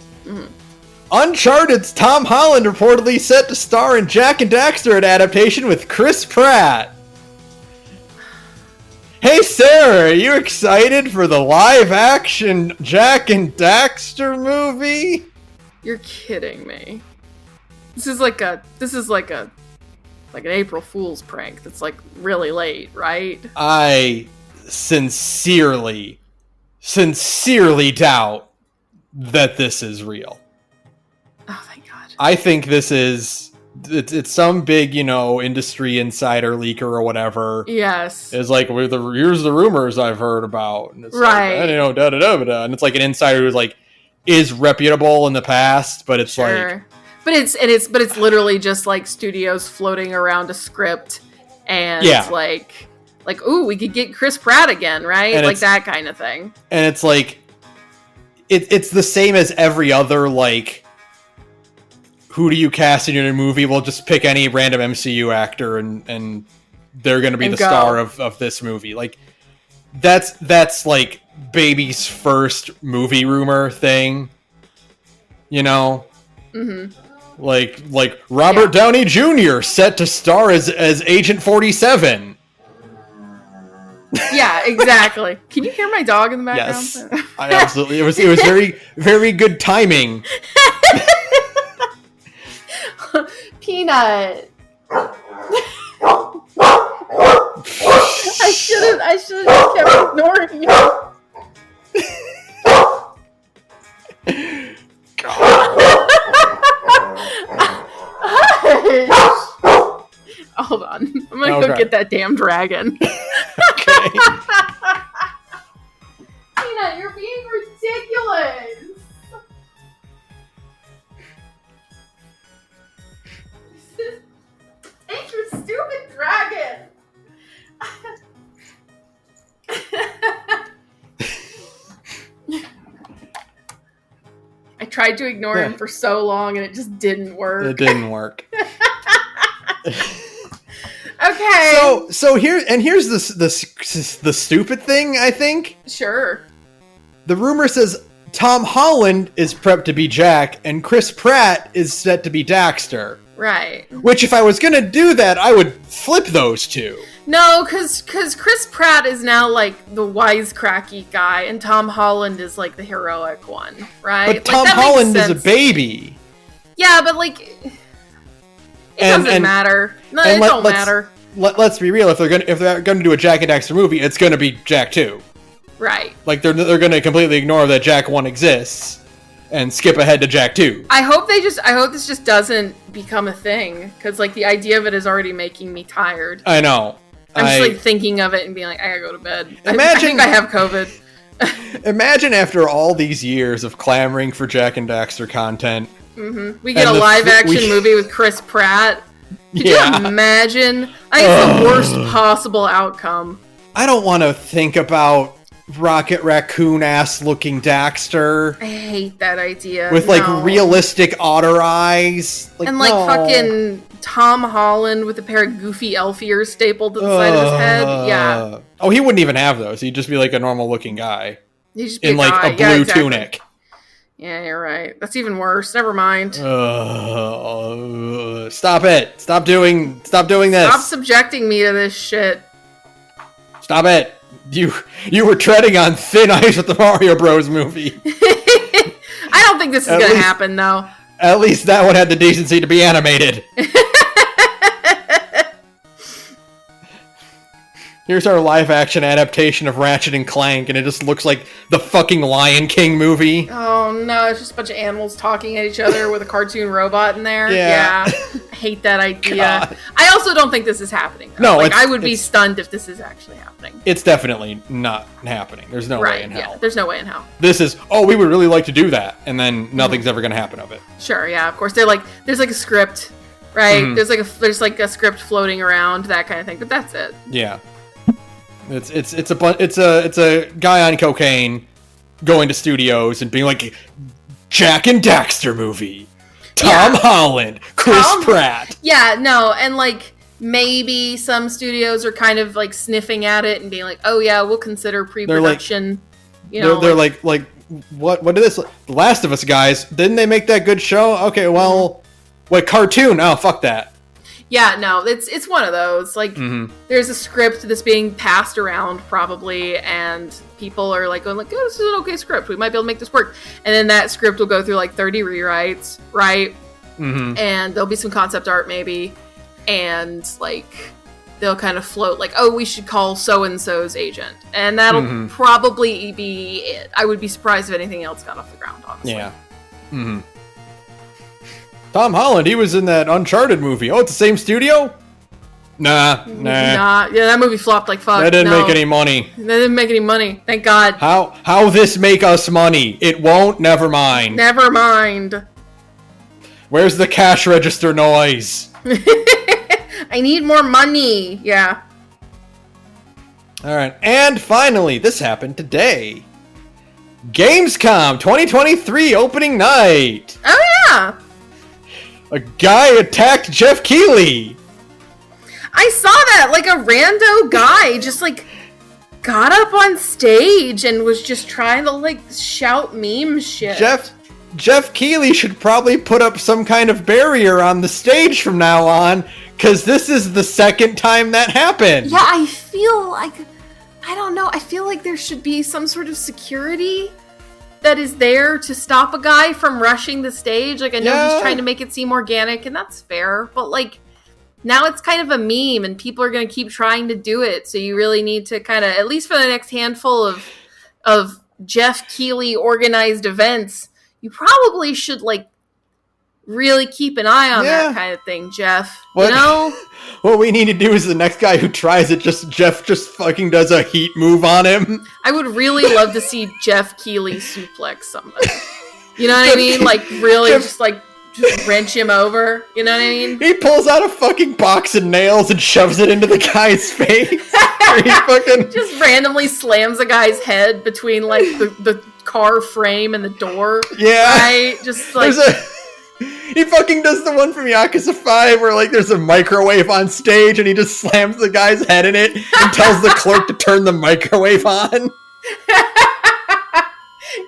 Uncharted's Tom Holland reportedly set to star in Jak and Daxter, an adaptation with Chris Pratt. Hey Sarah, are you excited for the live-action Jak and Daxter movie? You're kidding me. This is like an April Fool's prank that's like really late, right? I sincerely doubt that this is real. Oh, thank God. I think this is it's some big, industry insider leaker or whatever. Yes. It's like, here's the rumors I've heard about. And it's right. Like, da-da-da-da-da. And it's like an insider who's like, is reputable in the past, but it's like... But it's literally just like studios floating around a script and like, ooh, we could get Chris Pratt again, right? And like that kind of thing. And it's like, it's the same as every other, like, who do you cast in your movie? We'll just pick any random MCU actor and they're going to be the star of this movie. Like, that's like baby's first movie rumor thing, Mm-hmm. Like Robert Downey Jr. set to star as Agent 47. Yeah, exactly. Can you hear my dog in the background? Yes, I absolutely. It was very, very good timing. Peanut. I should have just kept ignoring you. Hold on. I'm gonna go get that damn dragon. Okay. Peanut, you're being ridiculous. Take your stupid dragon. I tried to ignore him for so long and it just didn't work. It didn't work. Okay. So here's the stupid thing, I think. Sure. The rumor says Tom Holland is prepped to be Jak and Chris Pratt is set to be Daxter. Right. Which, if I was gonna do that, I would flip those two. No, because Chris Pratt is now, like, the wisecracky guy, and Tom Holland is, like, the heroic one, right? But Tom Holland is a baby. Yeah, but, like, it doesn't matter. No, it don't matter. Let's be real. If they're gonna do a Jak and Daxter movie, it's gonna be Jak 2. Right. Like, they're gonna completely ignore that Jak 1 exists and skip ahead to Jak 2. I hope this just doesn't become a thing, because, like, the idea of it is already making me tired. I know. I'm just, like, thinking of it and being like, I gotta go to bed. Imagine, I think I have COVID. Imagine after all these years of clamoring for Jak and Daxter content. Mm-hmm. We get a live-action movie with Chris Pratt. Could you imagine? I think it's the worst possible outcome. I don't want to think about Rocket Raccoon-ass looking Daxter. I hate that idea. With, like, realistic otter eyes. Like, and, like, fucking Tom Holland with a pair of goofy elf ears stapled to the side of his head. Yeah. Oh, he wouldn't even have those. He'd just be, like, a normal-looking guy. He'd just be in, like, a blue tunic. Yeah, you're right. That's even worse. Never mind. Stop it. Stop doing this. Stop subjecting me to this shit. Stop it. You were treading on thin ice with the Mario Bros. Movie. I don't think this is going to happen, though. At least that one had the decency to be animated. Here's our live-action adaptation of Ratchet and Clank, and it just looks like the fucking Lion King movie. Oh, no, it's just a bunch of animals talking at each other with a cartoon robot in there. Yeah. I hate that idea. God. I also don't think this is happening. Though. No, I would be stunned if this is actually happening. It's definitely not happening. There's no way in hell. Yeah, there's no way in hell. This is, we would really like to do that, and then nothing's ever going to happen of it. Sure, yeah, of course. There's like a script, right? Mm-hmm. There's like a script floating around, that kind of thing, but that's it. Yeah. It's a guy on cocaine going to studios and being like, Jak and Daxter movie, Tom Holland, Chris Pratt. Yeah, no, and like maybe some studios are kind of like sniffing at it and being like, oh yeah, we'll consider pre-production. They're like what did this? The Last of Us guys, didn't they make that good show? Okay, well, what cartoon? Oh, fuck that. Yeah, no, it's one of those. Like, there's a script that's being passed around probably, and people are like going like, "Oh, this is an okay script. We might be able to make this work." And then that script will go through like 30 rewrites, right? And there'll be some concept art maybe, and like they'll kind of float like, "Oh, we should call so and so's agent," and that'll probably be it. I would be surprised if anything else got off the ground, honestly. Yeah. Tom Holland, he was in that Uncharted movie. Oh, it's the same studio? Nah. Yeah, that movie flopped like fuck. That didn't make any money. That didn't make any money. Thank God. How this make us money? It won't. Never mind. Never mind. Where's the cash register noise? I need more money. Yeah. All right. And finally, this happened today. Gamescom 2023 opening night. Oh, yeah. A guy attacked Jeff Keighley. I saw that, like a rando guy just like got up on stage and was just trying to like shout meme shit. Jeff Keighley should probably put up some kind of barrier on the stage from now on, because this is the second time that happened. Yeah, I feel like, I don't know, I feel like there should be some sort of security that is there to stop a guy from rushing the stage. Like, I know he's trying to make it seem organic, and that's fair, but like, now it's kind of a meme, and people are going to keep trying to do it, so you really need to kind of, at least for the next handful of Jeff Keighley organized events, you probably should, like, really keep an eye on that kind of thing, Jeff. You know? What we need to do is the next guy who tries it, Jeff just fucking does a heat move on him. I would really love to see Jeff Keighley suplex somebody. You know what I mean? Like, really just wrench him over. You know what I mean? He pulls out a fucking box of nails and shoves it into the guy's face. He fucking just randomly slams a guy's head between, like, the car frame and the door. Yeah. Right? Just, like... He fucking does the one from Yakuza 5 where, like, there's a microwave on stage and he just slams the guy's head in it and tells the clerk to turn the microwave on.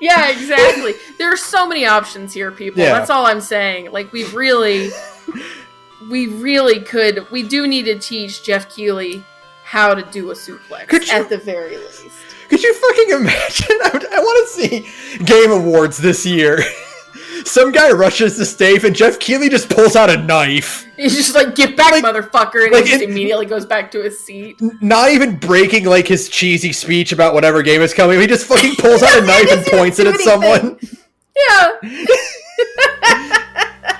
Yeah, exactly. There are so many options here, people. Yeah. That's all I'm saying. Like, we really could. We do need to teach Jeff Keighley how to do a suplex at the very least. Could you fucking imagine? I want to see Game Awards this year. Some guy rushes the stage and Jeff Keighley just pulls out a knife. He's just like, "Get back, motherfucker," and he just immediately goes back to his seat. Not even breaking, like, his cheesy speech about whatever game is coming. He just fucking pulls out a knife and points it at someone. Yeah.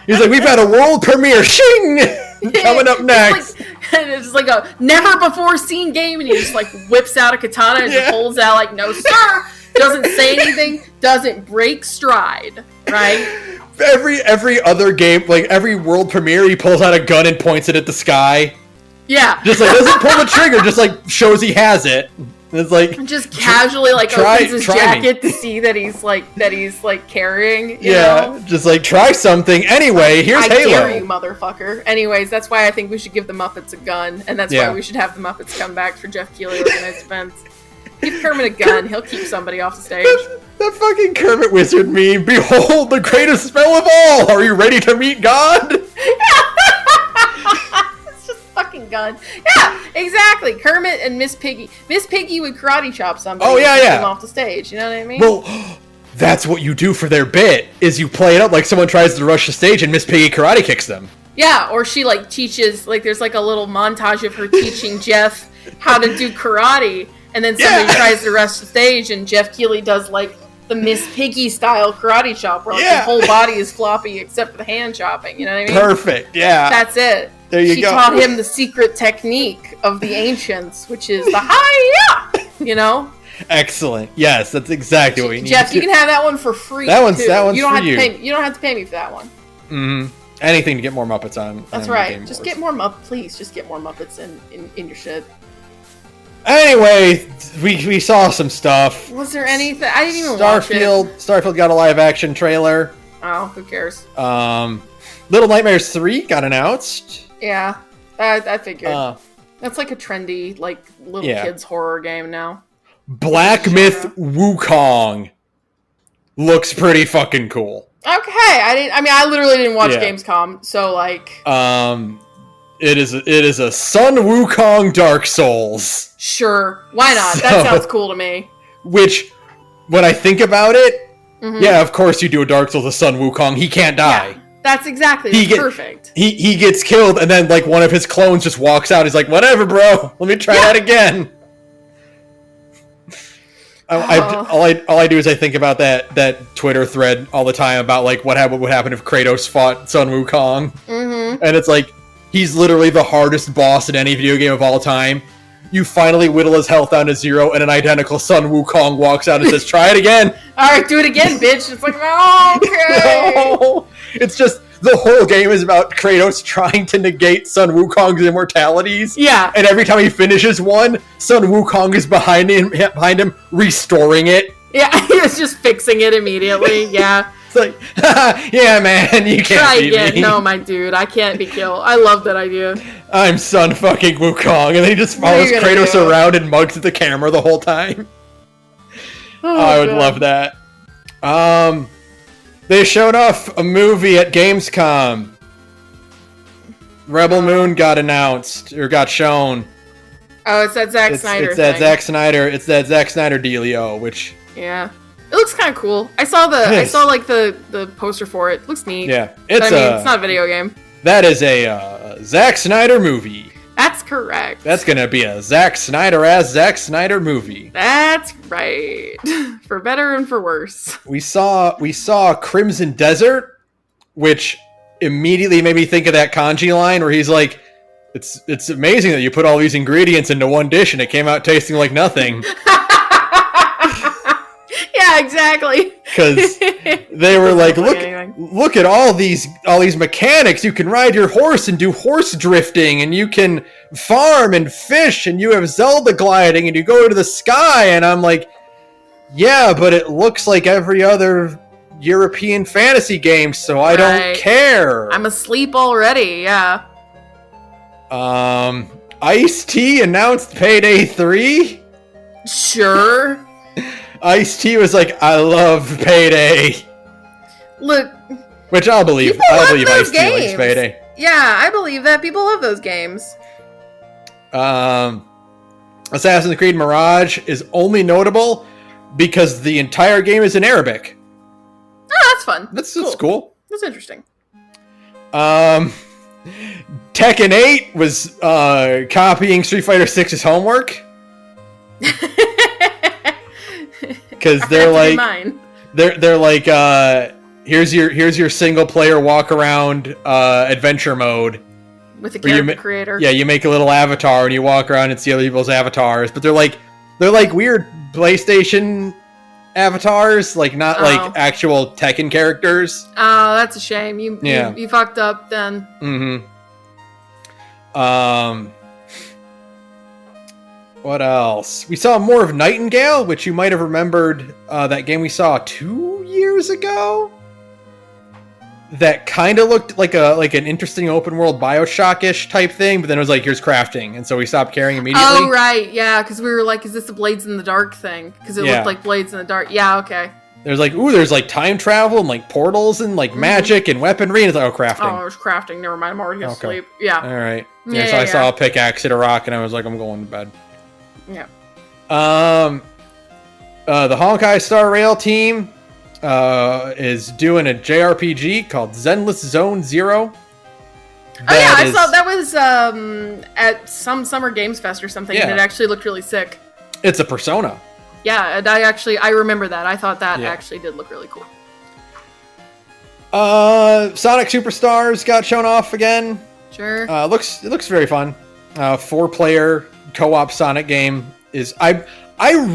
He's like, "We've had a world premiere, shing! Coming up next." It's like a never-before-seen game, and he just, like, whips out a katana and just pulls out, like, "No, sir!" Doesn't say anything, doesn't break stride, right? Every other game, like every world premiere, he pulls out a gun and points it at the sky. Yeah. Just like, doesn't pull the trigger, just like shows he has it. It's like just casually like opens his jacket to see that he's like carrying. You know? Just like try something. Anyway, here's Halo. I dare you, motherfucker. Anyways, that's why I think we should give the Muppets a gun, and that's why we should have the Muppets come back for Jeff Keighley organized events. Give Kermit a gun, he'll keep somebody off the stage. That fucking Kermit wizard meme. Behold the greatest spell of all! Are you ready to meet God? It's just fucking gun. Yeah, exactly. Kermit and Miss Piggy. Miss Piggy would karate chop somebody and keep them off the stage. You know what I mean? Well, that's what you do for their bit, is you play it up like someone tries to rush the stage and Miss Piggy karate kicks them. Yeah, or she like teaches, like there's like a little montage of her teaching Jeff how to do karate. And then somebody tries to rush the stage, and Jeff Keighley does, like, the Miss Piggy style karate chop, where like, the whole body is floppy except for the hand chopping, you know what I mean? Perfect, yeah. That's it. There you go. She taught him the secret technique of the ancients, which is the hi-ya, you know? Excellent. Yes, that's exactly what we need. Jeff, you can have that one for free, That one's you don't for have you. To pay, you don't have to pay me for that one. Mm-hmm. Anything to get more Muppets on. That's right. Just get more Muppets, please. Just get more Muppets in your shit. Anyway, we saw some stuff. Was there anything? I didn't even watch it. Starfield got a live action trailer. Oh, who cares? Little Nightmares 3 got announced. Yeah, I figured. That's like a trendy, like, little kids horror game now. Black Myth Wukong. looks pretty fucking cool. Okay, I literally didn't watch Gamescom, so like. It is a Sun Wukong Dark Souls. Sure, why not? That sounds cool to me. Which, when I think about it, yeah, of course you do a Dark Souls with Sun Wukong. He can't die. Yeah, that's exactly perfect. He gets killed, and then like one of his clones just walks out. He's like, "Whatever, bro. Let me try that again." All I do is I think about that Twitter thread all the time about like what would happen if Kratos fought Sun Wukong, and it's like he's literally the hardest boss in any video game of all time. You finally whittle his health down to 0, and an identical Sun Wukong walks out and says, "Try it again." All right, do it again, bitch. It's like, okay. No, it's just the whole game is about Kratos trying to negate Sun Wukong's immortalities. Yeah. And every time he finishes one, Sun Wukong is behind him, restoring it. Yeah, he was just fixing it immediately. Yeah. It's like, yeah, man, you can't try beat again. me. No, my dude, I can't be killed. I love that idea. I'm Sun fucking Wukong, and then he just follows Kratos around and mugs at the camera the whole time. I would love that. They showed off a movie at Gamescom. Rebel Moon got announced, or got shown. Oh, it's that Zack Snyder It's that Zack Snyder dealio, which... Yeah. It looks kind of cool. I saw the poster for it. It looks neat. Yeah. It's not a video game. That is a Zack Snyder movie. That's correct. That's gonna be a Zack Snyder movie. That's right. For better and for worse. We saw Crimson Desert, which immediately made me think of that kanji line where he's like, It's amazing that you put all these ingredients into one dish and it came out tasting like nothing. Yeah, exactly. Because they were like, look at all these mechanics. You can ride your horse and do horse drifting, and you can farm and fish, and you have Zelda gliding, and you go to the sky. And I'm like, yeah, but it looks like every other European fantasy game, so I don't care. I'm asleep already. Yeah. Ice-T announced Payday 3? Sure. Ice-T was like, I love Payday. Look. Which I'll believe. I'll believe Ice-T likes Payday. Yeah, I believe that. People love those games. Assassin's Creed Mirage is only notable because the entire game is in Arabic. Oh, that's fun. That's cool. That's interesting. Tekken 8 was copying Street Fighter 6's homework. Because they're like, here's your single player walk around adventure mode with the character creator. Yeah, you make a little avatar and you walk around and see other people's avatars, but they're like weird PlayStation avatars, like not like actual Tekken characters. Oh, that's a shame. You fucked up then. Mm-hmm. What else? We saw more of Nightingale, which you might have remembered that game we saw 2 years ago. That kind of looked like an interesting open world BioShock-ish type thing, but then it was like, here's crafting, and so we stopped caring immediately. Oh, right, yeah, because we were like, is this a Blades in the Dark thing? Because it looked like Blades in the Dark. Yeah, okay. There's like time travel and like portals and like magic and weaponry, and it's like, crafting. Oh, it was crafting. Never mind, I'm already asleep. Yeah. All right. Yeah, so I saw a pickaxe hit a rock, and I was like, I'm going to bed. Yeah. The Honkai Star Rail team is doing a JRPG called Zenless Zone Zero. I saw that was at some Summer Games Fest or something, and it actually looked really sick. It's a Persona. Yeah, and I remember that. I thought that actually did look really cool. Sonic Superstars got shown off again. Sure. It looks very fun. 4-player co-op Sonic game is I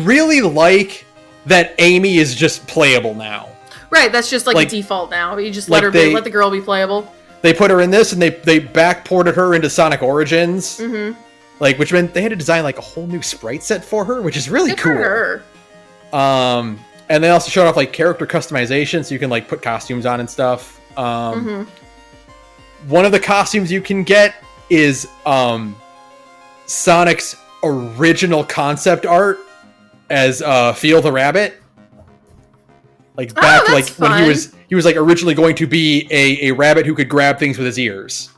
really like that Amy is just playable now. Right, that's just like a default now. You just let the girl be playable. They put her in this, and they backported her into Sonic Origins. Mm-hmm. Like, which meant they had to design like a whole new sprite set for her, which is really cool. For her. And they also showed off like character customization, so you can like put costumes on and stuff. One of the costumes you can get is Sonic's original concept art as Feel the Rabbit. Like back like fun. when he was like originally going to be a rabbit who could grab things with his ears.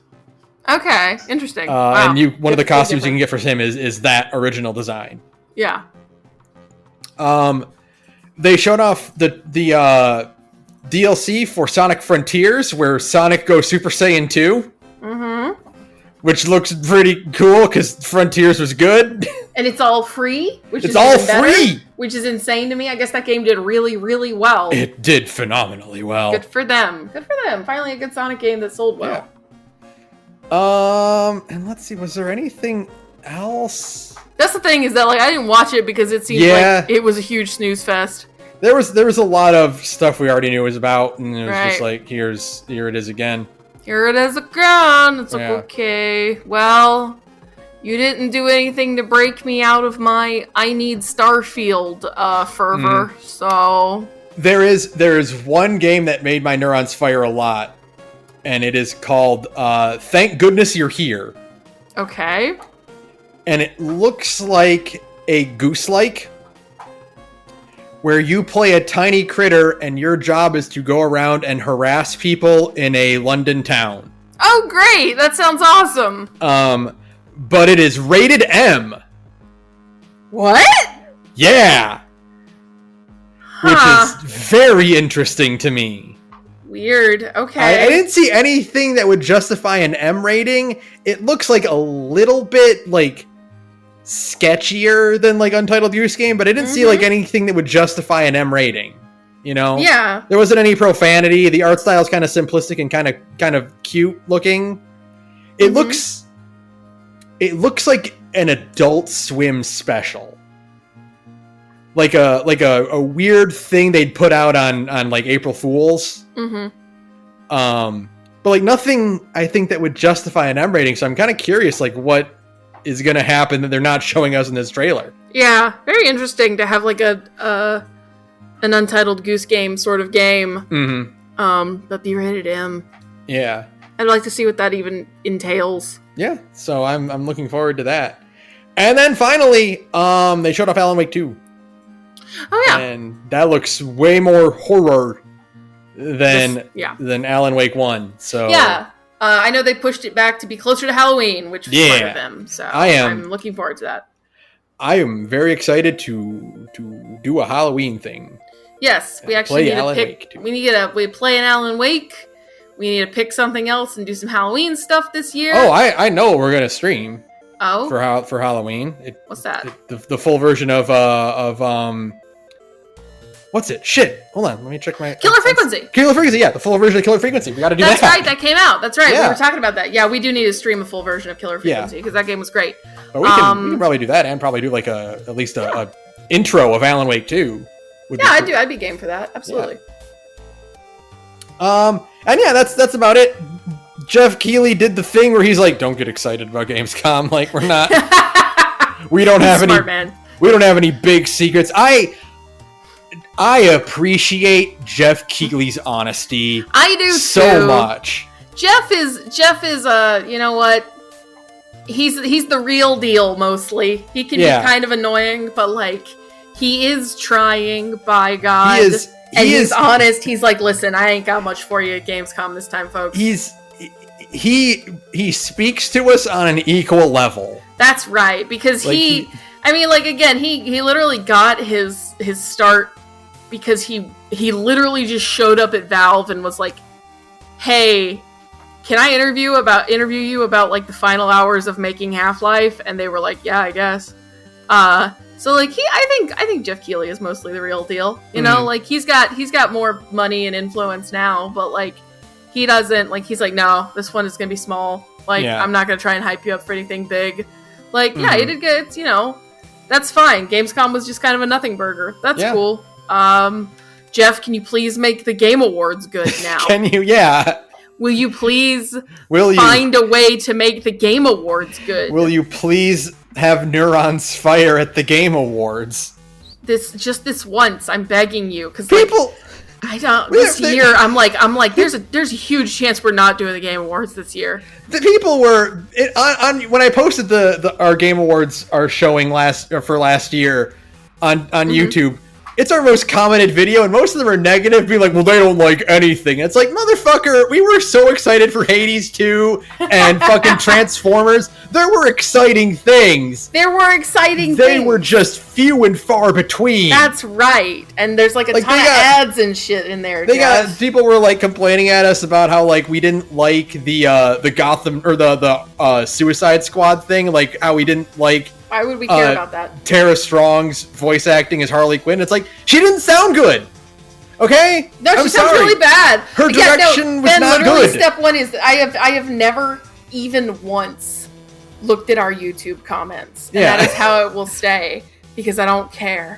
Okay, interesting. Wow. And one of the costumes you can get for him is that original design. Yeah. They showed off the DLC for Sonic Frontiers, where Sonic goes Super Saiyan 2. Mm-hmm. Which looks pretty cool because Frontiers was good. And it's all free, which it's is all better, free, which is insane to me. I guess that game did really, really well. It did phenomenally well. Good for them. Good for them. Finally, a good Sonic game that sold well. Yeah. And let's see, was there anything else? That's the thing, is that like I didn't watch it because it seemed like it was a huge snooze fest. There was a lot of stuff we already knew was about, and it was just like here it is again. Here it is again. It's like, okay, well, you didn't do anything to break me out of my I need Starfield fervor, so... There is one game that made my neurons fire a lot, and it is called Thank Goodness You're Here. Okay. And it looks like a Goose-like, where you play a tiny critter and your job is to go around and harass people in a London town. Oh, great! That sounds awesome. But it is rated M. What? Yeah. Which is very interesting to me. Weird. Okay. I didn't see anything that would justify an M rating. It looks like a little bit like sketchier than like Untitled Goose Game, but I didn't see like anything that would justify an M rating. You know? Yeah. There wasn't any profanity. The art style is kind of simplistic and kind of cute looking. It looks like an Adult Swim special. Like a weird thing they'd put out on like April Fools. Mm-hmm. But like nothing I think that would justify an M rating, so I'm kind of curious like what is going to happen that they're not showing us in this trailer. Yeah, very interesting to have like an Untitled Goose Game sort of game. But be rated M. Yeah. I'd like to see what that even entails. Yeah, so I'm looking forward to that. And then finally, they showed off Alan Wake 2. Oh yeah. And that looks way more horror than Alan Wake 1. So yeah. I know they pushed it back to be closer to Halloween, which was smart of them. So I'm looking forward to that. I am very excited to do a Halloween thing. Yes, we actually need to pick. We play an Alan Wake. We need to pick something else and do some Halloween stuff this year. Oh, I know what we're gonna stream. Oh, for Halloween. What's that? The full version of what's it? Shit. Hold on. Let me check my... Killer Frequency. Killer Frequency, yeah. The full version of Killer Frequency. We got to do that. That's right. That came out. That's right. Yeah. We were talking about that. Yeah, we do need to stream a full version of Killer Frequency because that game was great. But we can probably do that and probably do like at least a intro of Alan Wake 2. Yeah, I'd be game for that. Absolutely. Yeah. And yeah, that's about it. Jeff Keighley did the thing where he's like, don't get excited about Gamescom. Like, we're not... we don't have any... Man. We don't have any big secrets. I appreciate Jeff Keighley's honesty. I do so much. Jeff is you know what? He's the real deal mostly. He can be kind of annoying, but like he is trying, by God. He's honest. He's like, listen, I ain't got much for you at Gamescom this time, folks. He speaks to us on an equal level. That's right, because like he literally got his start because he literally just showed up at Valve and was like, "Hey, can I interview you about like the final hours of making Half-Life?" And they were like, "Yeah, I guess." So like I think Jeff Keighley is mostly the real deal. You know, like he's got more money and influence now, but like he doesn't he's like, "No, this one is gonna be small. Like I'm not gonna try and hype you up for anything big." Like, yeah, he did good, you know. That's fine. Gamescom was just kind of a nothing burger. That's cool. Jeff, can you please make the Game Awards good now? Can you? Yeah. Will you please find a way to make the Game Awards good? Will you please have neurons fire at the Game Awards? This once, I'm begging you, because people. I don't. This year, I'm like, there's a huge chance we're not doing the Game Awards this year. The people were when I posted our Game Awards are showing for last year on YouTube. It's our most commented video, and most of them are negative, being like, well, they don't like anything. It's like, motherfucker, we were so excited for Hades 2 and fucking Transformers. There were exciting things. There were exciting things. They were just few and far between. That's right. And there's like a ton of ads and shit in there. People were like complaining at us about how like we didn't like the Gotham or the Suicide Squad thing, like how we didn't like. Why would we care about that? Tara Strong's voice acting as Harley Quinn. It's like, she didn't sound good. Okay? No, she sounds really bad. Her direction was not good. Step one is I have never even once looked at our YouTube comments. And that is how it will stay. Because I don't care.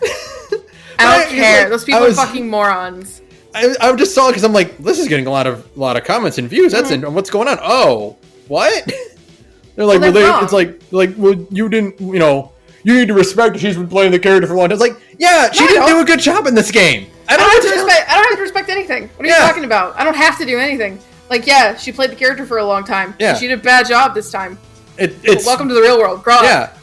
I don't care. Those people are fucking morons. I just saw it because I'm like, this is getting a lot of comments and views. That's what's going on. Oh, what? They're like, it's like, well, you didn't, you need to respect that she's been playing the character for a long time. It's like, yeah, she didn't do a good job in this game. I don't have to respect anything. What are you talking about? I don't have to do anything. Like, yeah, she played the character for a long time. Yeah. She did a bad job this time. It's welcome to the real world. Grow up. Yeah.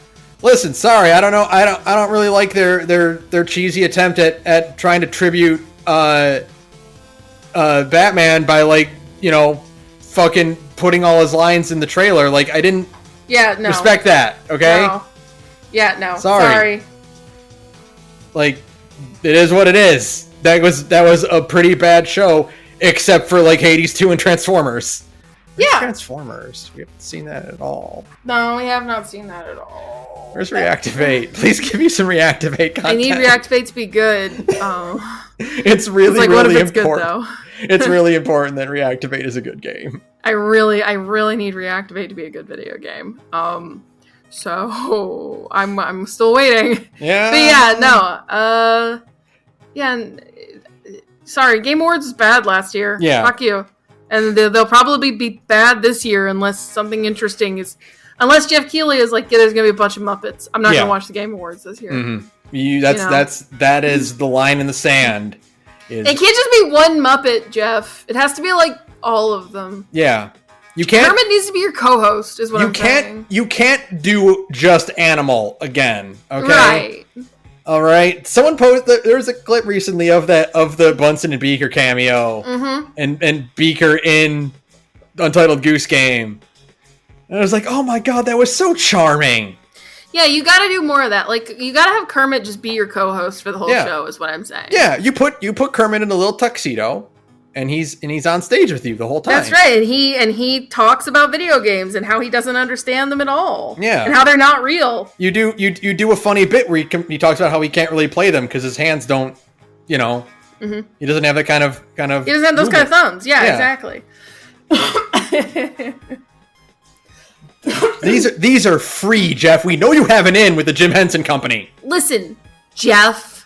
Listen, sorry, I don't know. I don't really like their cheesy attempt at trying to tribute Batman by fucking putting all his lines in the trailer. Like, I didn't respect that, okay? No. Yeah, no. Sorry. Like, it is what it is. That was a pretty bad show, except for like Hades 2 and Transformers. Yeah. Transformers. We haven't seen that at all. No, we have not seen that at all. Where's Reactivate? Please give me some Reactivate content. I need Reactivate to be good. It's really, what really if it's important. Good, though? It's really important that Reactivate is a good game. I really need Reactivate to be a good video game. So I'm still waiting. Yeah. But sorry, Game Awards was bad last year. Yeah. Fuck you. And they'll probably be bad this year unless something interesting is. Unless Jeff Keighley is like, there's gonna be a bunch of Muppets. I'm not gonna watch the Game Awards this year. Mm-hmm. That is the line in the sand. It can't just be one Muppet, Jeff. It has to be like all of them. Yeah. You can't. Kermit needs to be your co-host, is what I'm saying. You can't do just Animal again. Okay. Right. All right. Someone posted. There was a clip recently of the Bunsen and Beaker cameo, and Beaker in Untitled Goose Game. And I was like, oh my god, that was so charming. Yeah, you got to do more of that. Like, you got to have Kermit just be your co-host for the whole show, is what I'm saying. Yeah, you put Kermit in a little tuxedo, and he's on stage with you the whole time. That's right, and he talks about video games and how he doesn't understand them at all. Yeah, and how they're not real. You do a funny bit where he talks about how he can't really play them because his hands don't, he doesn't have that kind of. He doesn't have those kind of thumbs. Yeah. Exactly. These are free, Jeff. We know you have an in with the Jim Henson Company. Listen, Jeff,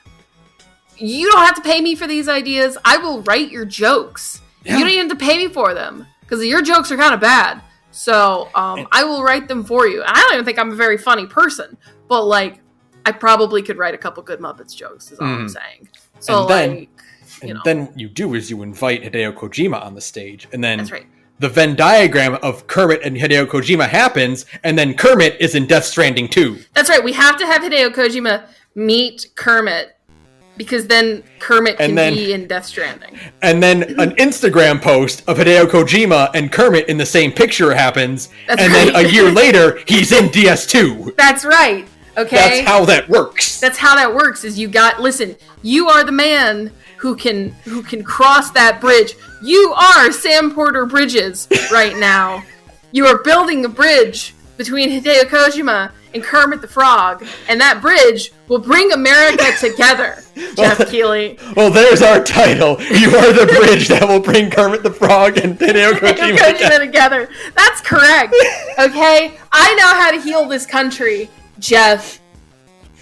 you don't have to pay me for these ideas. I will write your jokes. Yeah. You don't even have to pay me for them because your jokes are kind of bad. So I will write them for you. And I don't even think I'm a very funny person, but like I probably could write a couple good Muppets jokes. Is all I'm saying. So then you do is you invite Hideo Kojima on the stage, and then that's right. The Venn diagram of Kermit and Hideo Kojima happens, and then Kermit is in Death Stranding 2. That's right. We have to have Hideo Kojima meet Kermit, because then Kermit can be in Death Stranding. And then an Instagram post of Hideo Kojima and Kermit in the same picture happens, then a year later, he's in DS2. That's right. Okay? That's how that works. That's how that works, is listen, you are the man who can cross that bridge. You are Sam Porter Bridges right now. You are building a bridge between Hideo Kojima and Kermit the Frog, and that bridge will bring America together, Jeff Keighley. Well, there's our title. You are the bridge that will bring Kermit the Frog and Hideo Kojima together. That's correct. Okay? I know how to heal this country, Jeff.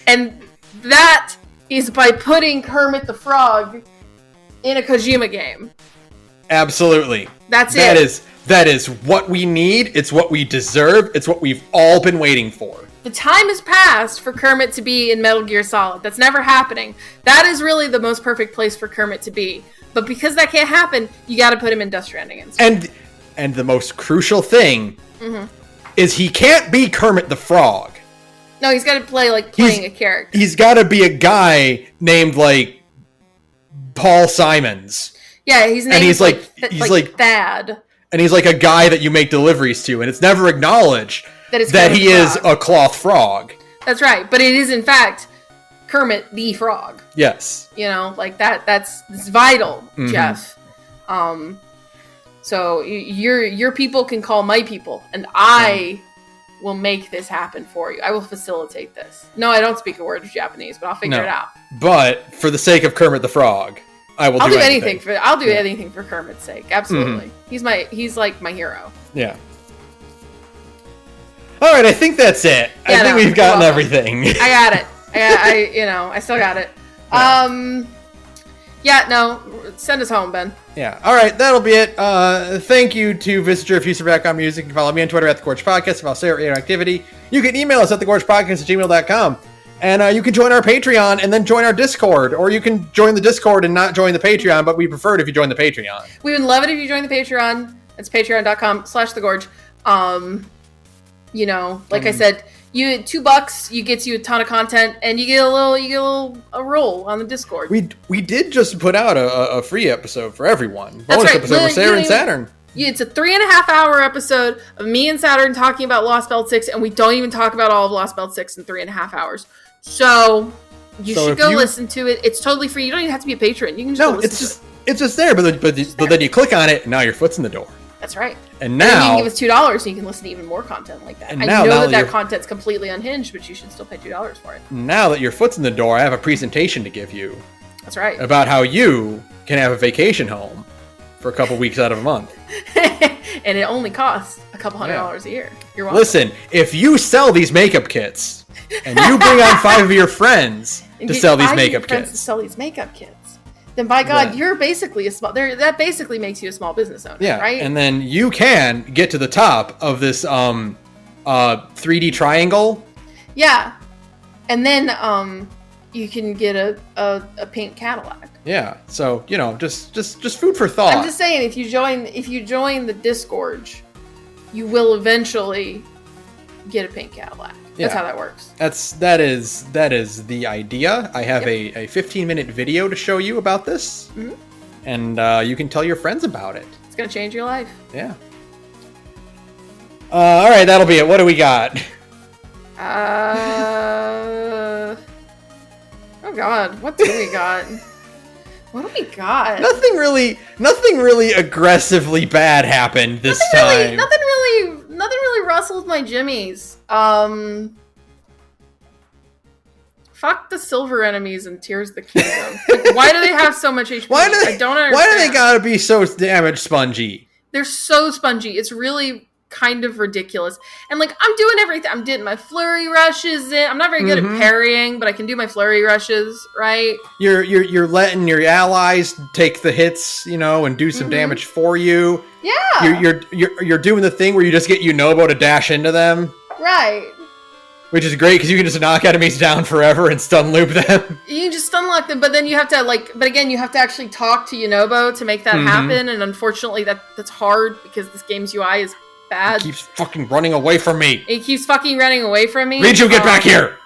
And that is by putting Kermit the Frog in a Kojima game. Absolutely. That's it. That is what we need. It's what we deserve. It's what we've all been waiting for. The time has passed for Kermit to be in Metal Gear Solid. That's never happening. That is really the most perfect place for Kermit to be. But because that can't happen, you got to put him in Death Stranding instead. And the most crucial thing is he can't be Kermit the Frog. No, he's got to play playing a character. He's got to be a guy named Paul Simons. Yeah, he's like Thad. And he's like a guy that you make deliveries to, and it's never acknowledged that he is a cloth frog. That's right, but it is in fact Kermit the Frog. Yes. You know, like that's vital, Jeff. So your people can call my people, and I will make this happen for you. I will facilitate this. No, I don't speak a word of Japanese, but I'll figure it out. But for the sake of Kermit the Frog, I'll do anything for Kermit's sake. Absolutely. He's like my hero. Yeah. All right, I think that's it. I think we've gotten everything. I got it. I still got it. Send us home, Ben. Yeah. All right, that'll be it. Thank you to Visitor of Houston Background Music. You can follow me on Twitter at thegorgepodcast. Follow Sara at radioinactivity. You can email us at thegorgepodcast@gmail.com. And you can join our Patreon and then join our Discord. Or you can join the Discord and not join the Patreon, but we prefer it if you join the Patreon. We would love it if you join the Patreon. It's patreon.com/thegorge. I said, you $2, you gets you a ton of content, and you get a roll on the Discord. We did just put out a free episode for everyone. Bonus episode with Sara and Saturn. It's a 3.5-hour episode of me and Saturn talking about Lost Belt 6, and we don't even talk about all of Lost Belt 6 in 3.5 hours. So you should go listen to it. It's totally free. You don't even have to be a patron. You can just go listen to it. It's just there, but then you click on it, and now your foot's in the door. That's right. And now you can give us $2 so you can listen to even more content like that. I know that content's completely unhinged, but you should still pay $2 for it. Now that your foot's in the door, I have a presentation to give you. That's right. About how you can have a vacation home for a couple weeks out of a month. And it only costs a couple $100 a year. You're welcome. Listen, if you sell these makeup kits and you bring on 5 of your friends to sell these makeup kits, then by God, you're basically that basically makes you a small business owner, right? And then you can get to the top of this 3D triangle. Yeah. And then you can get a pink Cadillac. Yeah. So, just food for thought. I'm just saying, if you join the Discord, you will eventually get a pink Cadillac. That's how that works. That is the idea. I have a 15-minute video to show you about this, and you can tell your friends about it. It's gonna change your life. Yeah. All right, that'll be it. What do we got? Oh God, what do we got? What do we got? Nothing really aggressively bad happened this time. Nothing really rustled my jimmies. Fuck the silver enemies in Tears of the Kingdom. Like, why do they have so much HP? I don't understand. Why do they gotta be so damage spongy? They're so spongy. It's really kind of ridiculous. And I'm doing everything. I'm getting my flurry rushes in. I'm not very good at parrying, but I can do my flurry rushes, right? You're letting your allies take the hits, and do some damage for you. Yeah. You're doing the thing where you just get Umineko to dash into them. Right. Which is great because you can just knock enemies down forever and stun loop them. You can just stun lock them, but then you have to you have to actually talk to Umineko to make that happen. And unfortunately, that's hard because this game's UI is bad. It keeps fucking running away from me. Riju, get back here!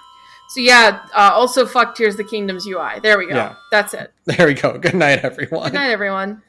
So yeah, also fuck Tears of the Kingdom's UI. There we go. Yeah. That's it. There we go. Good night, everyone. Good night, everyone.